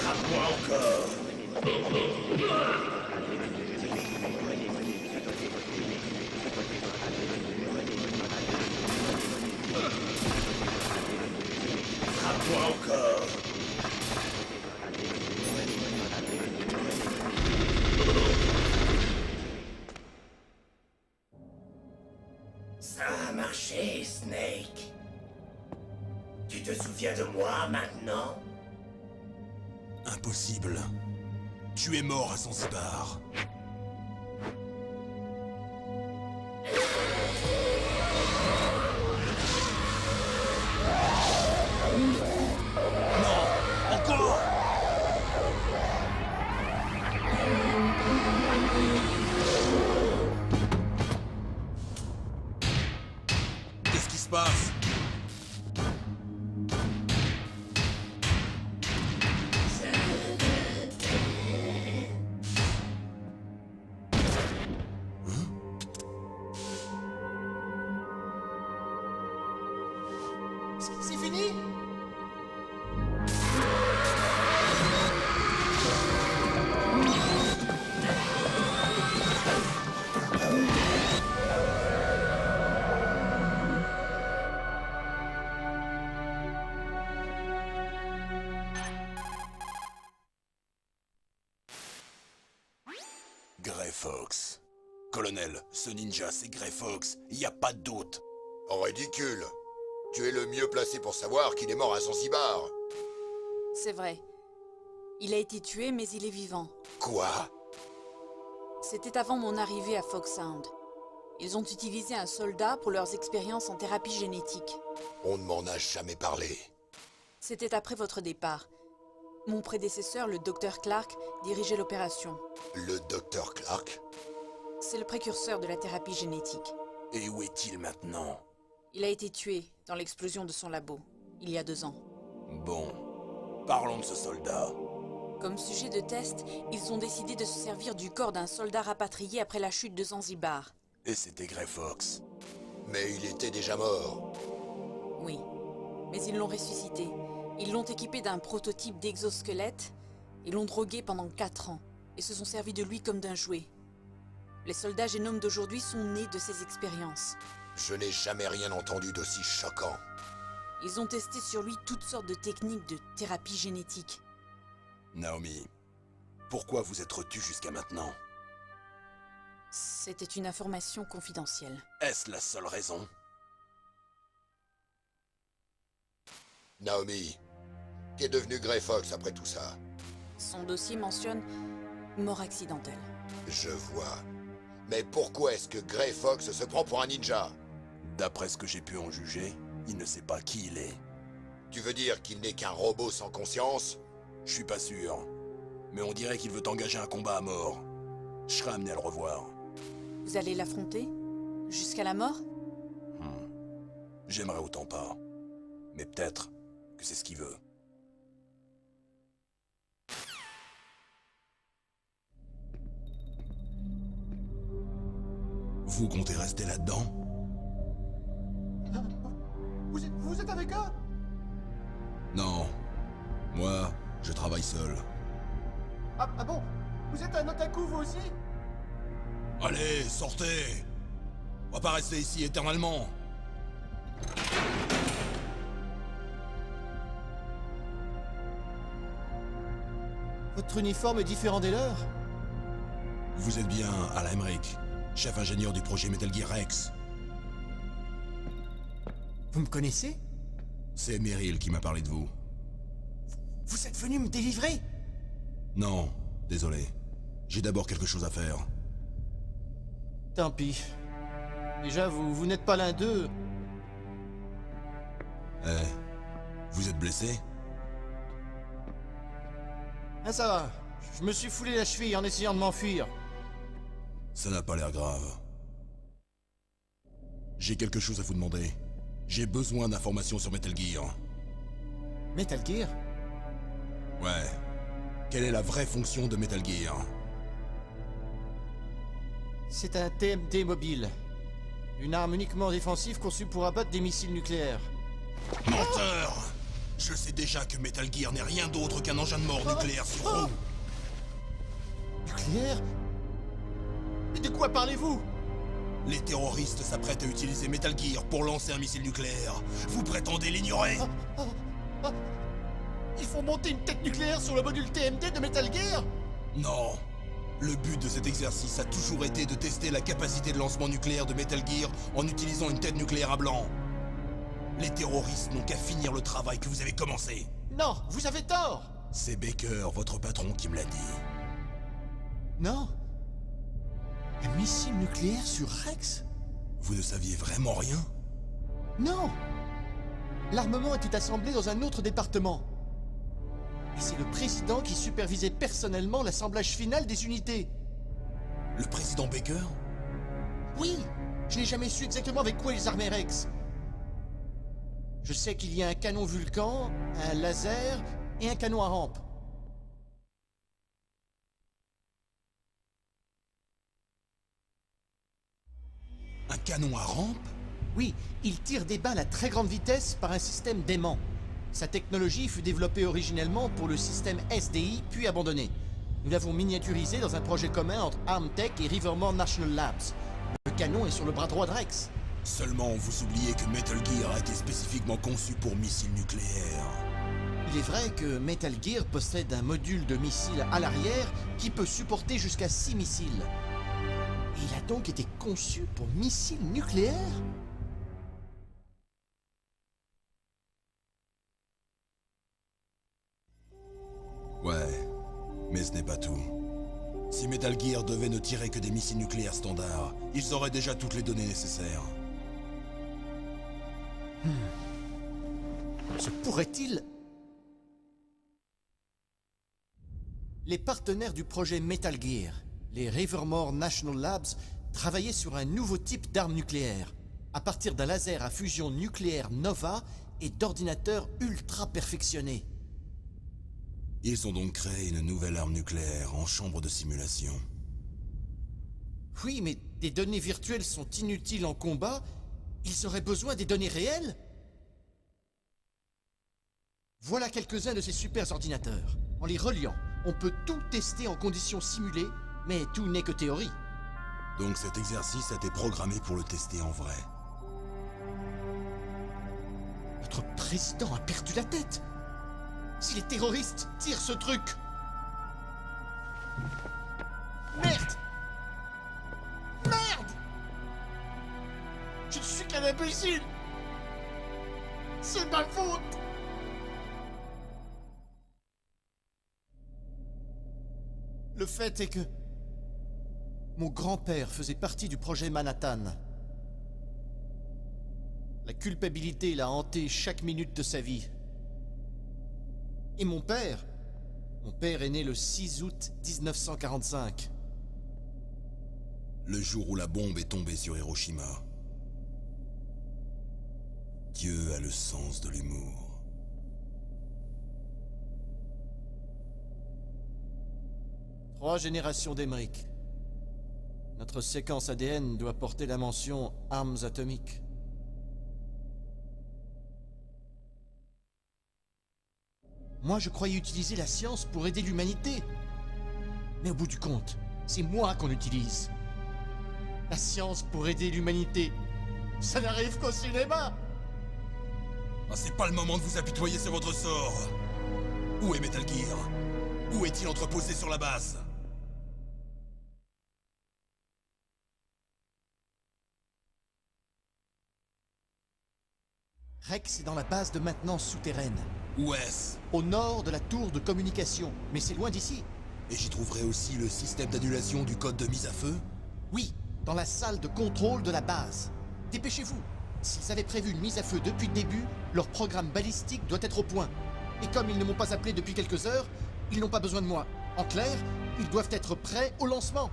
Frappe-moi encore. Frappe-moi encore. Ça a marché, Snake. Tu te souviens de moi maintenant? Impossible. Tu es mort à Zanzibar. Non! Encore! Qu'est-ce qui se passe? C'est fini? Grey Fox. Colonel, ce ninja, c'est Grey Fox. Y a pas de doute. Oh, ridicule. Tu es le mieux placé pour savoir qu'il est mort à Zanzibar. C'est vrai. Il a été tué, mais il est vivant. Quoi? C'était avant mon arrivée à Fox Sound. Ils ont utilisé un soldat pour leurs expériences en thérapie génétique. On ne m'en a jamais parlé. C'était après votre départ. Mon prédécesseur, le Dr Clark, dirigeait l'opération. Le docteur Clark? C'est le précurseur de la thérapie génétique. Et où est-il maintenant? Il a été tué dans l'explosion de son labo, il y a 2 ans. Bon, parlons de ce soldat. Comme sujet de test, ils ont décidé de se servir du corps d'un soldat rapatrié après la chute de Zanzibar. Et c'était Grey Fox. Mais il était déjà mort. Oui, mais ils l'ont ressuscité. Ils l'ont équipé d'un prototype d'exosquelette et l'ont drogué pendant 4 ans, et se sont servis de lui comme d'un jouet. Les soldats génomes d'aujourd'hui sont nés de ces expériences. Je n'ai jamais rien entendu d'aussi choquant. Ils ont testé sur lui toutes sortes de techniques de thérapie génétique. Naomi, pourquoi vous êtes retenue jusqu'à maintenant? C'était une information confidentielle. Est-ce la seule raison? Naomi, qu'est devenu Grey Fox après tout ça? Son dossier mentionne mort accidentelle. Je vois. Mais pourquoi est-ce que Grey Fox se prend pour un ninja? D'après ce que j'ai pu en juger, il ne sait pas qui il est. Tu veux dire qu'il n'est qu'un robot sans conscience? Je suis pas sûr. Mais on dirait qu'il veut engager un combat à mort. Je serai amené à le revoir. Vous allez l'affronter? Jusqu'à la mort? J'aimerais autant pas. Mais peut-être que c'est ce qu'il veut. Vous comptez rester là-dedans? Vous êtes avec eux? Non. Moi, je travaille seul. Ah bon? Vous êtes un otaku, vous aussi? Allez, sortez! On va pas rester ici éternellement. Votre uniforme est différent des leurs? Vous êtes bien Alan Emmerich, chef ingénieur du projet Metal Gear Rex. Vous me connaissez? C'est Meryl qui m'a parlé de vous. Vous êtes venu me délivrer? Non, désolé. J'ai d'abord quelque chose à faire. Tant pis. Déjà, vous n'êtes pas l'un d'eux. Eh, vous êtes blessé? Ah, ça va. Je me suis foulé la cheville en essayant de m'enfuir. Ça n'a pas l'air grave. J'ai quelque chose à vous demander. J'ai besoin d'informations sur Metal Gear. Metal Gear? Ouais. Quelle est la vraie fonction de Metal Gear? C'est un TMD mobile. Une arme uniquement défensive conçue pour abattre des missiles nucléaires. Menteur! Je sais déjà que Metal Gear n'est rien d'autre qu'un engin de mort nucléaire sur roue. Nucléaire? Mais de quoi parlez-vous? Les terroristes s'apprêtent à utiliser Metal Gear pour lancer un missile nucléaire. Vous prétendez l'ignorer? Ils font monter une tête nucléaire sur le module TMD de Metal Gear? Non. Le but de cet exercice a toujours été de tester la capacité de lancement nucléaire de Metal Gear en utilisant une tête nucléaire à blanc. Les terroristes n'ont qu'à finir le travail que vous avez commencé. Non, vous avez tort! C'est Baker, votre patron, qui me l'a dit. Non? Un missile nucléaire sur Rex? Vous ne saviez vraiment rien? Non! L'armement était assemblé dans un autre département. Et c'est le président qui supervisait personnellement l'assemblage final des unités. Le président Baker? Oui! Je n'ai jamais su exactement avec quoi ils armaient Rex. Je sais qu'il y a un canon Vulcan, un laser et un canon à rampe. Un canon à rampe? Oui, il tire des balles à très grande vitesse par un système d'aimant. Sa technologie fut développée originellement pour le système SDI, puis abandonnée. Nous l'avons miniaturisé dans un projet commun entre Armtech et Rivermore National Labs. Le canon est sur le bras droit de Rex. Seulement, vous oubliez que Metal Gear a été spécifiquement conçu pour missiles nucléaires. Il est vrai que Metal Gear possède un module de missile à l'arrière qui peut supporter jusqu'à 6 missiles. Et il a donc été conçu pour missiles nucléaires? Ouais, mais ce n'est pas tout. Si Metal Gear devait ne tirer que des missiles nucléaires standards, ils auraient déjà toutes les données nécessaires. Se pourrait-il... Les partenaires du projet Metal Gear, les Rivermore National Labs, travaillaient sur un nouveau type d'arme nucléaire, à partir d'un laser à fusion nucléaire Nova et d'ordinateurs ultra perfectionnés. Ils ont donc créé une nouvelle arme nucléaire en chambre de simulation. Oui, mais des données virtuelles sont inutiles en combat. Ils auraient besoin des données réelles? Voilà quelques-uns de ces super ordinateurs. En les reliant, on peut tout tester en conditions simulées, mais tout n'est que théorie. Donc cet exercice a été programmé pour le tester en vrai. Notre président a perdu la tête. Si les terroristes tirent ce truc... Merde! Merde! Je ne suis qu'un imbécile! C'est ma faute! Le fait est que... mon grand-père faisait partie du projet Manhattan. La culpabilité l'a hanté chaque minute de sa vie. Et mon père est né le 6 août 1945. Le jour où la bombe est tombée sur Hiroshima. Dieu a le sens de l'humour. « 3 générations d'Emmerich. Notre séquence ADN doit porter la mention armes atomiques. Moi, je croyais utiliser la science pour aider l'humanité. Mais au bout du compte, c'est moi qu'on utilise. La science pour aider l'humanité. Ça n'arrive qu'au cinéma. Ah, c'est pas le moment de vous apitoyer sur votre sort. Où est Metal Gear? Où est-il entreposé sur la base? Rex est dans la base de maintenance souterraine, Où est-ce? au nord de la tour de communication, mais c'est loin d'ici. Et j'y trouverai aussi le système d'annulation du code de mise à feu? Oui, dans la salle de contrôle de la base. Dépêchez-vous. S'ils avaient prévu une mise à feu depuis le début, leur programme balistique doit être au point. Et comme ils ne m'ont pas appelé depuis quelques heures, ils n'ont pas besoin de moi. En clair, ils doivent être prêts au lancement.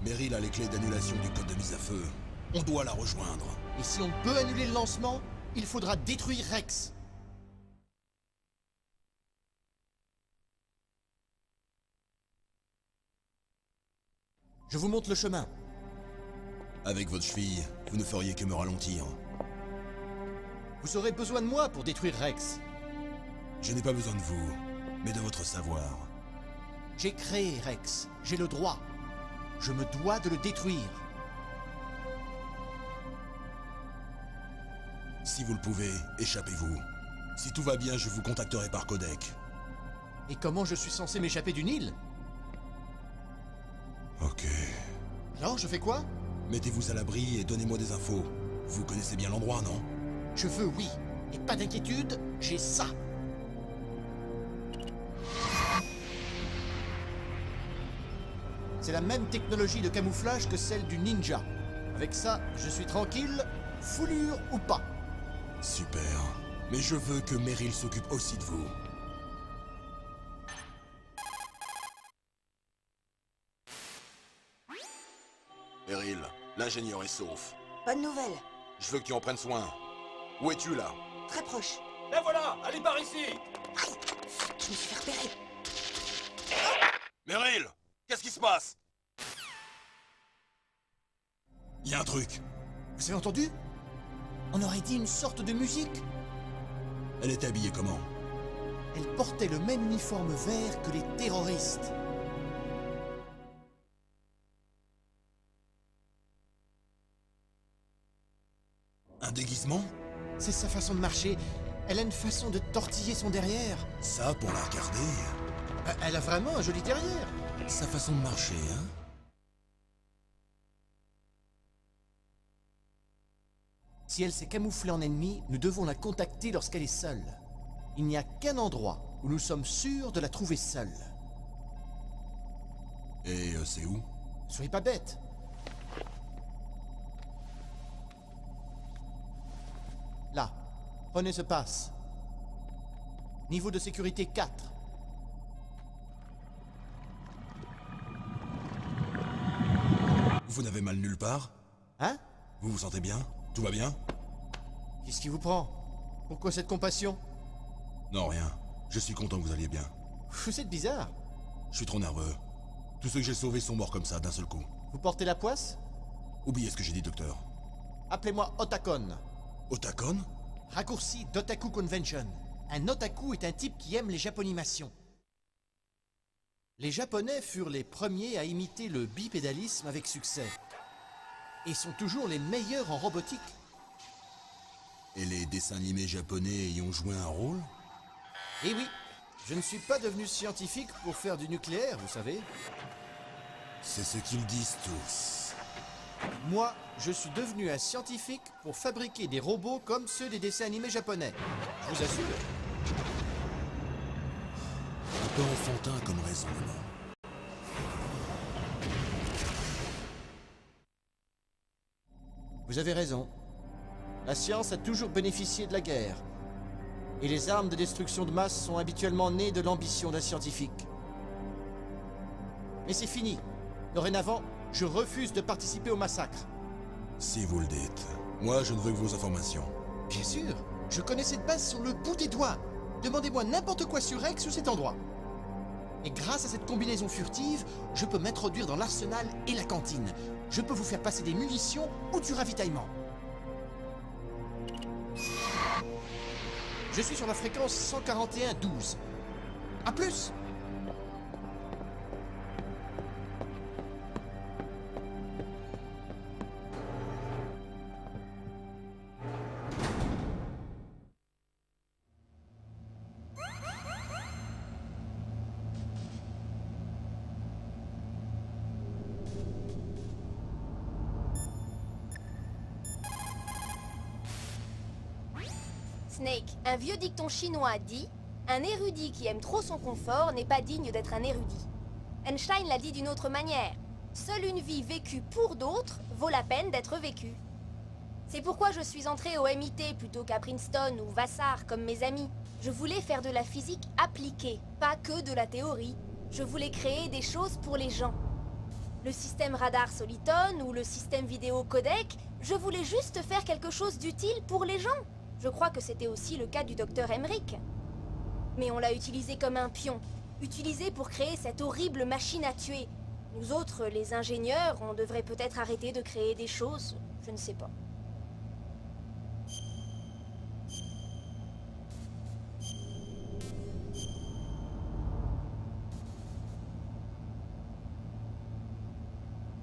Meryl a les clés d'annulation du code de mise à feu. On doit la rejoindre. Et si on peut annuler le lancement, il faudra détruire Rex. Je vous montre le chemin. Avec votre cheville, vous ne feriez que me ralentir. Vous aurez besoin de moi pour détruire Rex. Je n'ai pas besoin de vous, mais de votre savoir. J'ai créé Rex. J'ai le droit. Je me dois de le détruire. Si vous le pouvez, échappez-vous. Si tout va bien, je vous contacterai par codec. Et comment je suis censé m'échapper d'une île? Ok. Alors, je fais quoi? Mettez-vous à l'abri et donnez-moi des infos. Vous connaissez bien l'endroit, non? Je veux, oui. Et pas d'inquiétude, j'ai ça. C'est la même technologie de camouflage que celle du ninja. Avec ça, je suis tranquille, foulure ou pas. Super. Mais je veux que Meryl s'occupe aussi de vous. Meryl, l'ingénieur est sauf. Bonne nouvelle. Je veux que tu en prennes soin. Où es-tu, là? Très proche. La voilà. Allez par ici. Aïe! Je me suis fait repérer. Meryl! Qu'est-ce qui se passe? Il y a un truc. Vous avez entendu? On aurait dit une sorte de musique. Elle était habillée comment? Elle portait le même uniforme vert que les terroristes. Un déguisement? C'est sa façon de marcher. Elle a une façon de tortiller son derrière. Ça, pour la regarder. Elle a vraiment un joli derrière. Sa façon de marcher, hein? Si elle s'est camouflée en ennemi, nous devons la contacter lorsqu'elle est seule. Il n'y a qu'un endroit où nous sommes sûrs de la trouver seule. Et c'est où? Soyez pas bête. Là, prenez ce passe. Niveau de sécurité 4. Vous n'avez mal nulle part? Hein? Vous vous sentez bien? Tout va bien? Qu'est-ce qui vous prend? Pourquoi cette compassion? Non, rien. Je suis content que vous alliez bien. Vous êtes bizarre. Je suis trop nerveux. Tous ceux que j'ai sauvés sont morts comme ça, d'un seul coup. Vous portez la poisse? Oubliez ce que j'ai dit, docteur. Appelez-moi Otakon. Otakon? Raccourci d'Otaku Convention. Un otaku est un type qui aime les japonimations. Les Japonais furent les premiers à imiter le bipédalisme avec succès. Et sont toujours les meilleurs en robotique. Et les dessins animés japonais y ont joué un rôle? Eh oui, je ne suis pas devenu scientifique pour faire du nucléaire, vous savez. C'est ce qu'ils disent tous. Moi, je suis devenu un scientifique pour fabriquer des robots comme ceux des dessins animés japonais. Je vous assure. Un peu enfantin comme raisonnement. Vous avez raison. La science a toujours bénéficié de la guerre. Et les armes de destruction de masse sont habituellement nées de l'ambition d'un scientifique. Mais c'est fini. Dorénavant, je refuse de participer au massacre. Si vous le dites. Moi, je ne veux que vos informations. Bien sûr, je connais cette base sur le bout des doigts. Demandez-moi n'importe quoi sur Rex ou cet endroit. Et grâce à cette combinaison furtive, je peux m'introduire dans l'arsenal et la cantine. Je peux vous faire passer des munitions ou du ravitaillement. Je suis sur la fréquence 141-12. À plus! Snake, un vieux dicton chinois dit « Un érudit qui aime trop son confort n'est pas digne d'être un érudit ». Einstein l'a dit d'une autre manière. Seule une vie vécue pour d'autres vaut la peine d'être vécue. C'est pourquoi je suis entrée au MIT plutôt qu'à Princeton ou Vassar comme mes amis. Je voulais faire de la physique appliquée, pas que de la théorie. Je voulais créer des choses pour les gens. Le système radar Soliton ou le système vidéo codec, je voulais juste faire quelque chose d'utile pour les gens. Je crois que c'était aussi le cas du docteur Emmerich. Mais on l'a utilisé comme un pion, utilisé pour créer cette horrible machine à tuer. Nous autres, les ingénieurs, on devrait peut-être arrêter de créer des choses, je ne sais pas.